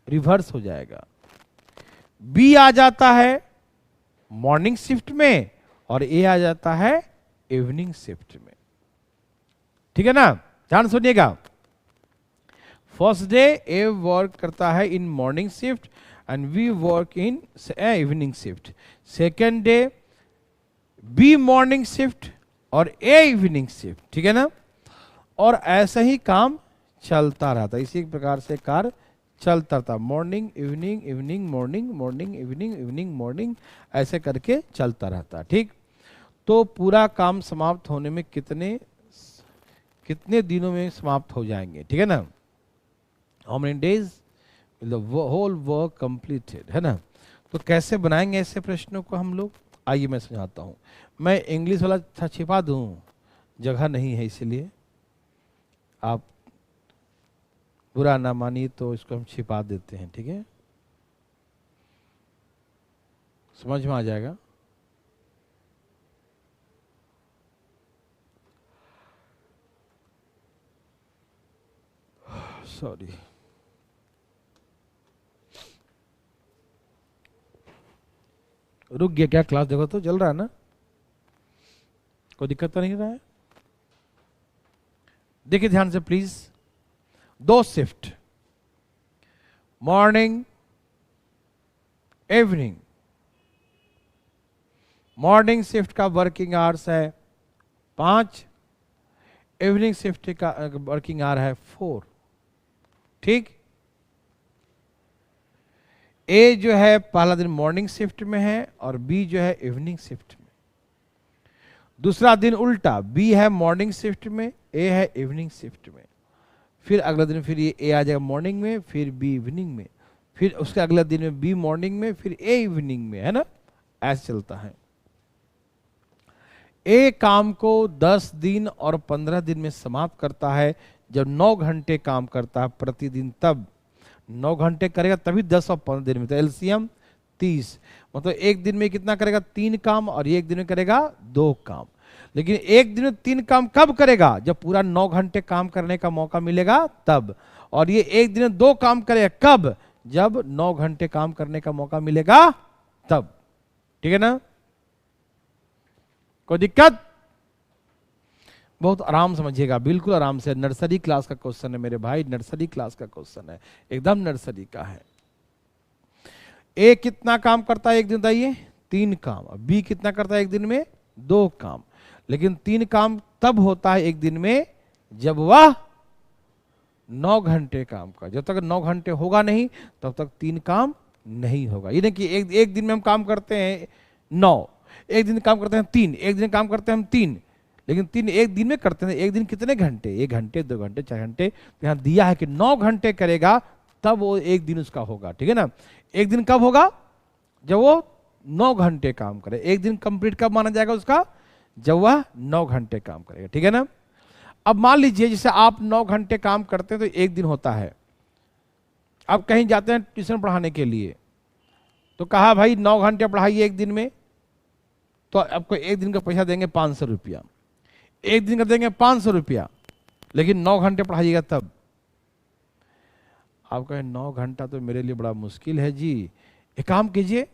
रिवर्स हो जाएगा, बी आ जाता है मॉर्निंग शिफ्ट में और ए आ जाता है इवनिंग शिफ्ट में। ठीक है ना, ध्यान सुनिएगा। फर्स्ट डे ए वर्क करता है in morning shift and we work in evening shift. Second day B morning shift और ए इवनिंग शिफ्ट, ठीक है ना। और ऐसा ही काम चलता रहता, इसी प्रकार से कार्य चलता रहता, morning evening, evening morning, morning evening, evening morning, ऐसे करके चलता रहता। ठीक, तो पूरा काम समाप्त होने में कितने दिनों में समाप्त हो जाएंगे, ठीक है ना। How many days the whole work completed, है ना। तो कैसे बनाएंगे ऐसे प्रश्नों को हम लोग, आइए मैं समझाता हूँ। मैं इंग्लिश वाला था छिपा दूँ, जगह नहीं है, इसलिए आप बुरा ना मानिए तो इसको हम छिपा देते हैं, ठीक है, समझ में आ जाएगा। सॉरी, रुक गया क्या क्लास? देखो तो चल रहा है ना, कोई दिक्कत तो नहीं रहा है? देखिए ध्यान से प्लीज, दो shift, morning evening. Morning shift का वर्किंग आवर्स है 5, इवनिंग शिफ्ट का वर्किंग आवर है 4। ठीक, ए जो है पहला दिन मॉर्निंग शिफ्ट में है और बी जो है इवनिंग शिफ्ट में। दूसरा दिन उल्टा, बी है मॉर्निंग शिफ्ट में, ए है इवनिंग शिफ्ट में। फिर अगला दिन फिर ये ए आ जाएगा मॉर्निंग में, फिर बी इवनिंग में, फिर उसके अगले दिन में बी मॉर्निंग में, फिर ए इवनिंग में, है ना, ऐसे चलता है। ए काम को 10 दिन और 15 दिन में समाप्त करता है। जब 9 घंटे काम करता है प्रतिदिन, तब 9 घंटे करेगा तभी 10 और 15 दिन में, तो एलसीएम 30, मतलब एक दिन में कितना करेगा? 3 काम, और एक दिन में करेगा 2 काम। लेकिन एक दिन में 3 काम कब करेगा? जब पूरा 9 घंटे काम करने का मौका मिलेगा तब। और ये एक दिन में 2 काम करेगा कब? जब 9 घंटे काम करने का मौका मिलेगा तब, ठीक है ना। कोई दिक्कत? बहुत आराम समझिएगा, बिल्कुल आराम से। नर्सरी क्लास का क्वेश्चन है मेरे भाई, नर्सरी क्लास का क्वेश्चन है, एकदम नर्सरी का है। ए कितना काम करता है एक दिन बताइए? 3 काम। बी कितना करता है एक दिन में? 2 काम। लेकिन 3 काम तब होता है एक दिन में जब वह 9 घंटे काम का। जब तक 9 घंटे होगा नहीं तब तक 3 काम नहीं होगा। ये नहीं कि एक दिन में हम काम करते हैं 9, एक दिन काम करते हैं 3, एक दिन काम करते हैं हम 3, लेकिन 3 एक दिन में करते हैं। एक दिन कितने घंटे? 1 घंटे, 2 घंटे, 4 घंटे। तो यहाँ दिया है कि 9 घंटे करेगा तब वो एक दिन उसका होगा, ठीक है ना। एक दिन कब होगा? जब वो 9 घंटे काम करे। एक दिन कंप्लीट कब माना जाएगा उसका? जब वह 9 घंटे काम करेगा, ठीक है ना। अब मान लीजिए जैसे आप 9 घंटे काम करते हैं तो एक दिन होता है। अब कहीं जाते हैं ट्यूशन पढ़ाने के लिए, तो कहा भाई 9 घंटे पढ़ाइए एक दिन में, तो आपको एक दिन का पैसा देंगे 500 रुपया, एक दिन का देंगे 500 रुपया, लेकिन 9 घंटे पढ़ाइएगा तब। आप कहें 9 घंटा तो मेरे लिए बड़ा मुश्किल है जी। एक काम कीजिए,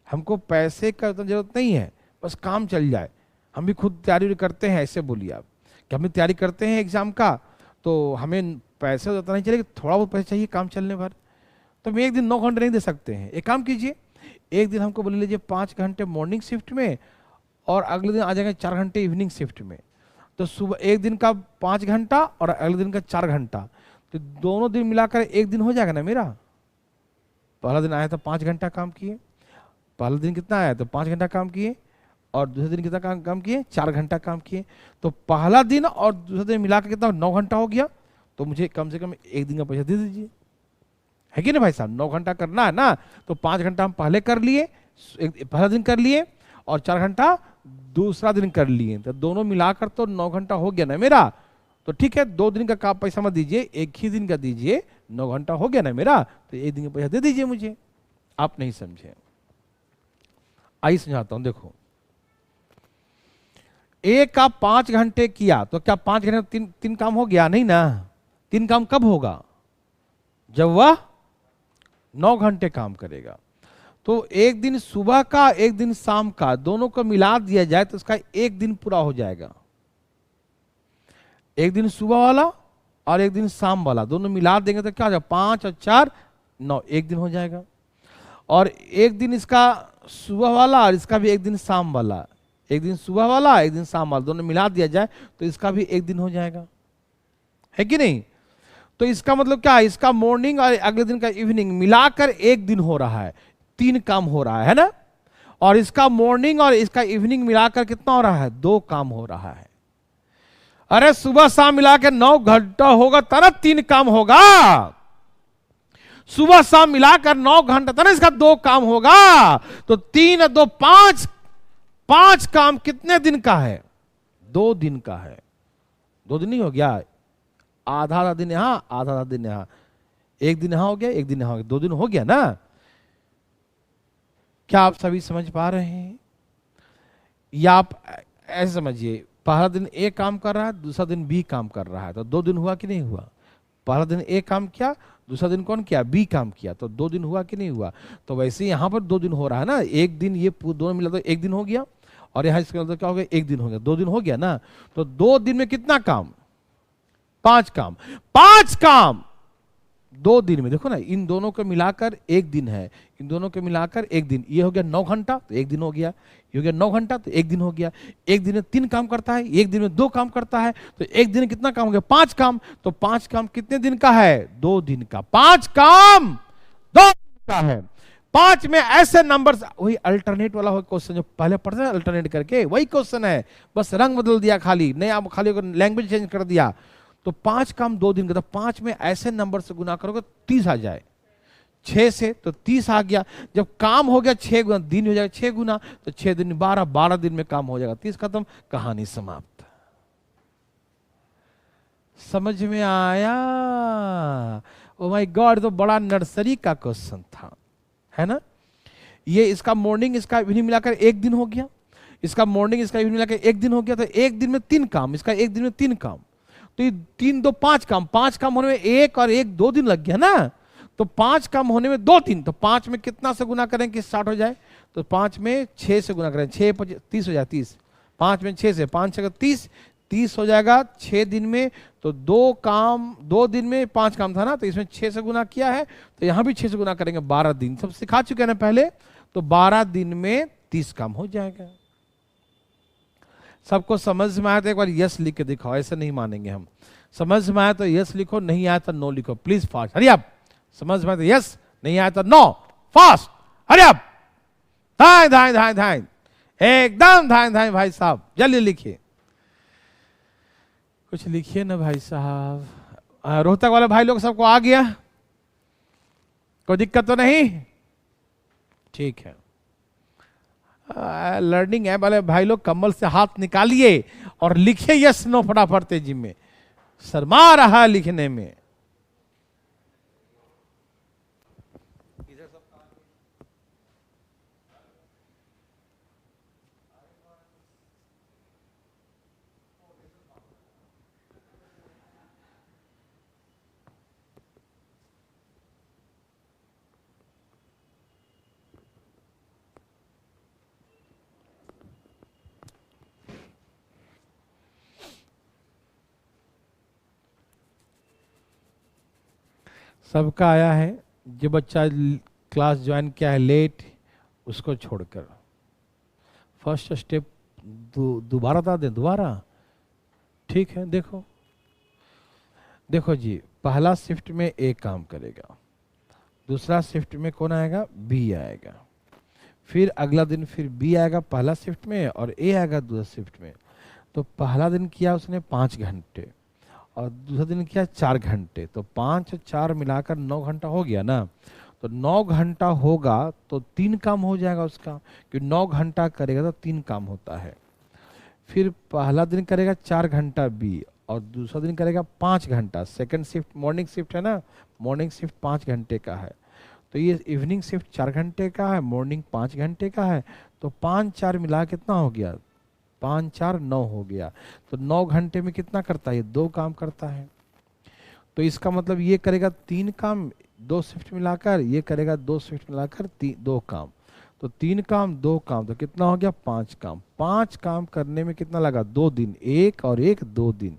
हमको पैसे का तो जरूरत नहीं है, बस काम चल जाए, हम भी खुद तैयारी करते हैं, ऐसे बोलिए आप कि हम भी तैयारी करते हैं एग्जाम का, तो हमें पैसे तो नहीं चाहिए, थोड़ा बहुत पैसा चाहिए काम चलने भर। तो हम एक दिन 9 घंटे नहीं दे सकते हैं। एक काम कीजिए, एक दिन हमको बोल लीजिए 5 घंटे मॉर्निंग शिफ्ट में और अगले दिन आ जाएंगे 4 घंटे इवनिंग शिफ्ट में। तो सुबह एक दिन का 5 घंटा और अगले दिन का 4 घंटा, तो दोनों दिन मिलाकर एक दिन हो जाएगा ना मेरा। पहला दिन आया तो 5 घंटा काम किए, पहला दिन कितना आया तो 5 घंटा काम किए, और दूसरे दिन कितना काम किए? 4 घंटा काम किए। तो पहला दिन और दूसरे दिन मिलाकर कितना? 9 घंटा हो गया। तो मुझे कम से कम एक दिन का पैसा दे दीजिए, है कि नहीं भाई साहब? 9 घंटा करना है ना, तो 5 घंटा हम पहले कर लिए, पहला दिन कर लिए, और 4 घंटा दूसरा दिन कर लिए, तो दोनों मिलाकर तो 9 घंटा हो गया ना मेरा। तो ठीक है, 2 दिन का पैसा मत दीजिए, एक ही दिन का दीजिए, 9 घंटा हो गया ना मेरा, तो एक दिन का पैसा दे दीजिए मुझे। आप नहीं समझे, आइए समझाता हूं। देखो, एक का 5 घंटे किया तो क्या 5 घंटे 3 काम हो गया? नहीं ना। 3 काम कब होगा? जब वह 9 घंटे काम करेगा। तो एक दिन सुबह का, एक दिन शाम का, दोनों को मिला दिया जाए तो उसका एक दिन पूरा हो जाएगा। एक दिन सुबह वाला और एक दिन शाम वाला, दोनों मिला देंगे तो क्या हो जाएगा, 5 और 4 9, एक दिन हो जाएगा। और एक दिन इसका सुबह वाला और इसका भी एक दिन शाम वाला, एक दिन सुबह वाला एक दिन शाम वाला, दोनों मिला दिया जाए तो इसका भी एक दिन हो जाएगा, है कि नहीं। तो इसका मतलब क्या है, इसका मॉर्निंग और अगले दिन का इवनिंग मिलाकर एक दिन हो रहा है, 3 काम हो रहा है ना। और इसका मॉर्निंग और इसका इवनिंग मिलाकर कितना हो रहा है, 2 काम हो रहा है। अरे सुबह शाम मिलाकर 9 घंटा होगा तब 3 काम होगा, सुबह शाम मिलाकर 9 घंटा तब इसका 2 काम होगा। तो 3 और 2 5, 5 काम कितने दिन का है, 2 दिन का है। 2 दिन नहीं हो गया, आधा आधा दिन यहां आधा आधा दिन यहां, एक दिन यहां हो गया एक दिन यहां हो गया, 2 दिन हो गया ना। क्या आप सभी समझ पा रहे हैं, या आप ऐसे समझिए, पहला दिन ए काम कर रहा है, दूसरा दिन बी काम कर रहा है, तो 2 दिन हुआ कि नहीं हुआ। पहला दिन ए काम किया, दूसरा दिन कौन किया, बी काम किया, तो 2 दिन हुआ कि नहीं हुआ। तो वैसे ही यहां पर 2 दिन हो रहा है ना, एक दिन ये दोनों मिला तो एक दिन हो गया, और यहां इसका मतलब क्या हो गया, एक दिन हो गया, 2 दिन हो गया ना। तो 2 दिन में कितना काम, 5 काम, 5 काम 2 दिन में। देखो ना, इन दोनों को मिलाकर एक दिन है, इन दोनों को मिलाकर एक दिन, ये हो गया 9 घंटा तो एक दिन हो गया, ये हो गया 9 घंटा तो एक दिन हो गया। एक दिन में 3 काम करता है, एक दिन में 2 काम करता है, तो एक दिन में कितना काम हो गया, 5 काम। तो 5 काम कितने दिन का है, 2 दिन का। 5 काम 2 दिन का है। 5 में ऐसे नंबर्स, वही अल्टरनेट वाला क्वेश्चन जो पहले पढ़ते हैं अल्टरनेट करके, वही क्वेश्चन है, बस रंग बदल दिया, खाली नया खाली लैंग्वेज चेंज कर दिया। तो 5 काम 2 दिन का, तो 5 में ऐसे नंबर से गुना करोगे 30 आ जाए, 6 से तो 30 आ गया। जब काम हो गया 6 गुना, दिन हो जाएगा 6 गुना, तो 6 दिन 12, 12 दिन में काम हो जाएगा, 30 खत्म, कहानी समाप्त। समझ में आया। ओ माय गॉड, तो बड़ा नर्सरी का क्वेश्चन था, है ना। ये इसका मॉर्निंग इसका इवनिंग मिलाकर एक दिन हो गया, इसका मॉर्निंग इसका इवनिंग मिलाकर एक दिन हो गया, तो एक दिन में 3 काम, इसका एक दिन में 3 काम। तो ये 3 2 5 काम, 5 काम होने में 1 और 1 2 दिन लग गया ना। तो 5 काम होने में 2 दिन, तो 5 में कितना से गुना करें कि स्टार्ट हो जाए, तो 5 में 6 से गुना करें, 6 5 30 हो जाए 30, 5 में 6 से 5 6 30, 30 हो जाएगा 6 दिन में। तो 2 काम 2 दिन में 5 काम था ना, तो इसमें 6 से गुना किया है, तो यहां भी 6 से गुना करेंगे, 12 दिन, सब सिखा चुके हैं ना पहले। तो 12 दिन में 30 काम हो जाएगा। सबको समझ में आया तो एक बार यस लिख के दिखाओ, ऐसे नहीं मानेंगे हम। समझ में आया तो यस लिखो, नहीं आया तो नो लिखो, प्लीज फास्ट, हरी अप। समझ में आया तो यस, नहीं आया तो नो, फास्ट, हरी अप। धाए धाए धाए धाए, एकदम धाए धाए भाई साहब, जल्दी लिखिए, कुछ लिखिए ना भाई साहब। रोहतक वाले भाई लोग सबको आ गया, कोई दिक्कत तो नहीं, ठीक है। लर्निंग ऐप वाले भाई लोग कमल से हाथ निकालिए और लिखिए यस नो फटाफट तेजी में, शर्मा रहा लिखने में। सबका आया है, जो बच्चा क्लास ज्वाइन किया है लेट, उसको छोड़कर फर्स्ट स्टेप दोबारा बता दें, दोबारा, ठीक है। देखो देखो जी, पहला शिफ्ट में ए काम करेगा, दूसरा शिफ्ट में कौन आएगा, बी आएगा, फिर अगला दिन फिर बी आएगा पहला शिफ्ट में और ए आएगा दूसरा शिफ्ट में। तो पहला दिन किया उसने 5 घंटे और दूसरा दिन किया 4 घंटे, तो 5 और 4 मिलाकर 9 घंटा हो गया ना। तो 9 घंटा होगा तो 3 काम हो जाएगा उसका, कि 9 घंटा करेगा तो 3 काम होता है। फिर पहला दिन करेगा 4 घंटा बी और दूसरा दिन करेगा 5 घंटा, सेकंड शिफ्ट मॉर्निंग शिफ्ट है ना, मॉर्निंग शिफ्ट 5 घंटे का है। तो ये इवनिंग शिफ्ट 4 घंटे का है, मॉर्निंग 5 घंटे का है। तो 5 4 मिला कितना हो गया, 5 4 9 हो गया। तो 9 घंटे में कितना करता है, ये 2 काम करता है। तो इसका मतलब ये करेगा 3 काम 2 शिफ्ट मिलाकर, ये करेगा 2 शिफ्ट मिलाकर 2 काम। तो 3 काम 2 काम, तो कितना हो गया 5 काम। 5 काम करने में कितना लगा, 2 दिन, 1 और 1 2 दिन,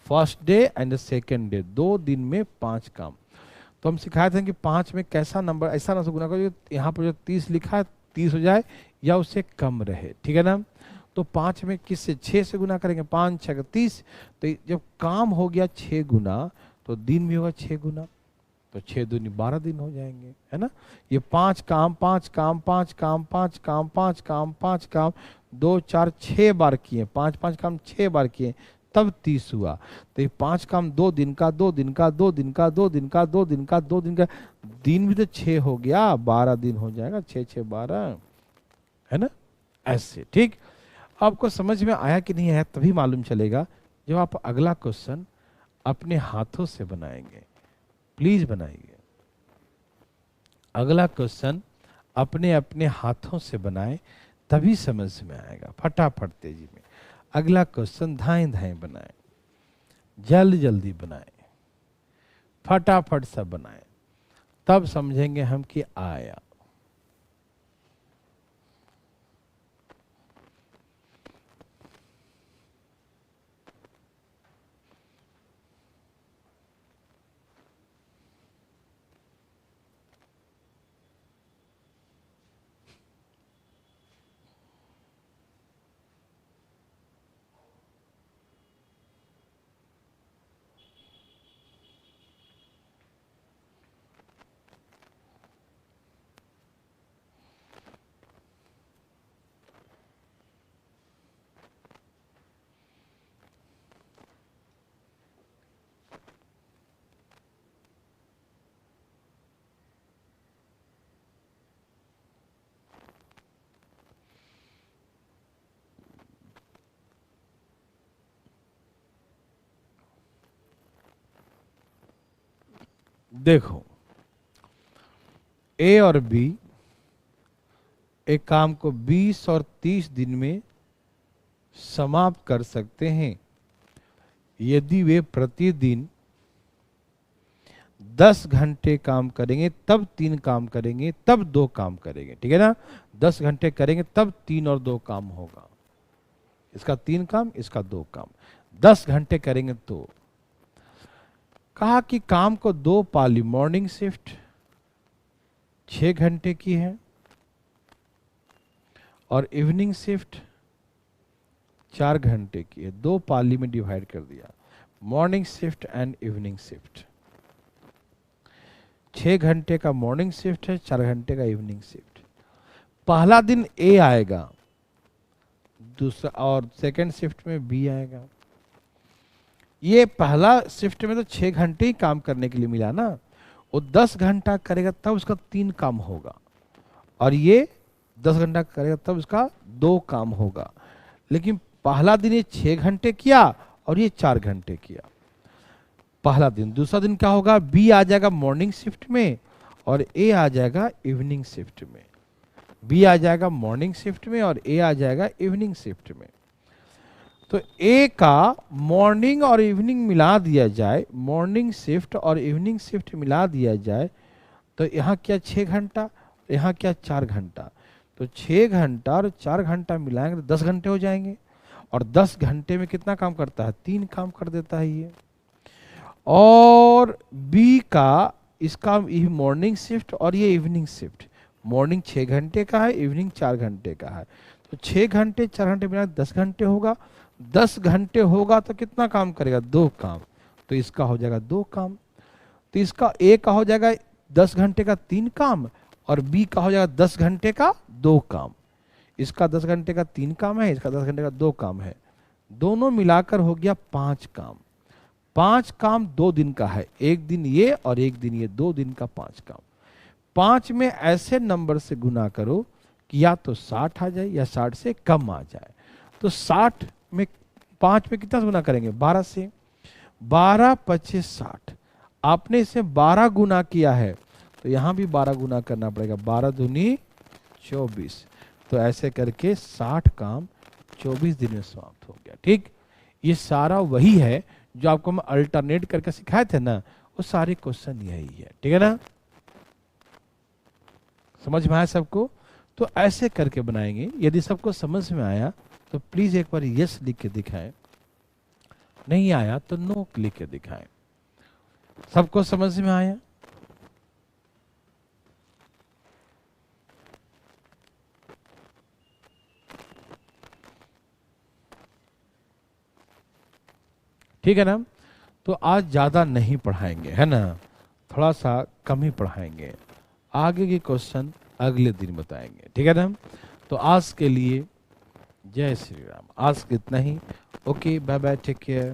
first day and second day, 2 दिन में 5 काम। तो हम सिखाए थे कि 5 में कैसा नंबर ऐसा ना से गुना करो, यहाँ पर जो 30 लिखा है 30 हो जाए या उससे कम रहे, ठीक है ना। तो 5 में किससे 6 से गुना करेंगे, 5 6 30। तो जब काम हो गया 6 गुना तो दिन भी होगा 6 गुना, तो 6 दूनी 12 दिन हो जाएंगे, है ना। ये 5 काम 5 काम 5 काम 5 काम 5 काम 5 काम 2 4 6 बार किए, 5 5 काम 6 बार किए, तब 30 हुआ। तो ये 5 काम 2 दिन का 2 दिन का 2 दिन का 2 दिन का 2 दिन का 2 दिन का, दिन भी तो 6 हो गया, 12 दिन हो जाएगा, 6 6 12, है ना। ऐसे ठीक। आपको समझ में आया कि नहीं आया तभी मालूम चलेगा जब आप अगला क्वेश्चन अपने हाथों से बनाएंगे। प्लीज बनाइए, अगला क्वेश्चन अपने अपने हाथों से बनाएं, तभी समझ में आएगा। फटाफट तेजी में अगला क्वेश्चन धाएं धाएं बनाएं, जल्दी जल्दी बनाएं, फटाफट सब बनाएं, तब समझेंगे हम कि आया। देखो, ए और बी एक काम को 20 और 30 दिन में समाप्त कर सकते हैं यदि वे प्रतिदिन 10 घंटे काम करेंगे, तब 3 काम करेंगे, तब 2 काम करेंगे, ठीक है ना। 10 घंटे करेंगे तब 3 और 2 काम होगा, इसका 3 काम इसका 2 काम। 10 घंटे करेंगे तो कहा कि काम को 2 पाली, मॉर्निंग शिफ्ट 6 घंटे की है और इवनिंग शिफ्ट 4 घंटे की है। 2 पाली में डिवाइड कर दिया, morning shift and evening shift. 6 घंटे का मॉर्निंग शिफ्ट है, 4 घंटे का इवनिंग शिफ्ट। पहला दिन ए आएगा, दूसरा और सेकंड शिफ्ट में बी आएगा। ये पहला शिफ्ट में तो 6 घंटे ही काम करने के लिए मिला ना, वो 10 घंटा करेगा तब उसका 3 काम होगा, और ये 10 घंटा करेगा तब उसका 2 काम होगा। लेकिन पहला दिन ये 6 घंटे किया और ये 4 घंटे किया, पहला दिन। दूसरा दिन क्या होगा, बी आ जाएगा मॉर्निंग शिफ्ट में और ए आ जाएगा इवनिंग शिफ्ट में। बी आ जाएगा मॉर्निंग शिफ्ट में और ए आ जाएगा इवनिंग शिफ्ट में। तो ए का मॉर्निंग और इवनिंग मिला दिया जाए, मॉर्निंग शिफ्ट और इवनिंग शिफ्ट मिला दिया जाए, तो यहाँ क्या 6 घंटा, यहाँ क्या 4 घंटा। तो 6 घंटा और 4 घंटा मिलाएंगे तो 10 घंटे हो जाएंगे, और 10 घंटे में कितना काम करता है, 3 काम कर देता है ये। और बी का इसका मॉर्निंग शिफ्ट और ये इवनिंग शिफ्ट, मॉर्निंग 6 घंटे का है, इवनिंग 4 घंटे का है। तो 6 घंटे 4 घंटे मिला 10 घंटे होगा। 10 घंटे होगा तो कितना काम करेगा, 2 काम। तो इसका हो जाएगा 2 काम। तो इसका ए का हो जाएगा 10 घंटे का 3 काम और बी का हो जाएगा 10 घंटे का 2 काम। इसका 10 घंटे का 3 काम है, इसका 10 घंटे का 2 काम है, दोनों मिलाकर हो गया 5 काम। 5 काम 2 दिन का है, एक दिन ये और एक दिन ये, 2 दिन का 5 काम। 5 में ऐसे नंबर से गुना करो कि या तो 60 आ जाए या 60 से कम आ जाए। तो 60 में 5 में कितना गुना करेंगे, 12 से। 12 25 60, आपने इसे 12 गुना किया है तो यहां भी 12 गुना करना पड़ेगा, 12 दूनी 24। तो ऐसे करके 60 काम 24 दिन में समाप्त हो गया। ठीक, ये सारा वही है जो आपको हम अल्टरनेट करके सिखाए थे ना, वो सारे क्वेश्चन यही है, ठीक है ना। समझ में आया सबको? तो ऐसे करके बनाएंगे। यदि सबको समझ में आया तो प्लीज एक बार यस लिख के दिखाएं। नहीं आया तो नो लिख के दिखाएं। सबको समझ में आया? ठीक है ना? तो आज ज्यादा नहीं पढ़ाएंगे, है ना, थोड़ा सा कम ही पढ़ाएंगे। आगे के क्वेश्चन अगले दिन बताएंगे, ठीक है ना? तो आज के लिए जय श्री राम, आज कितना ही। Okay, bye bye, take care.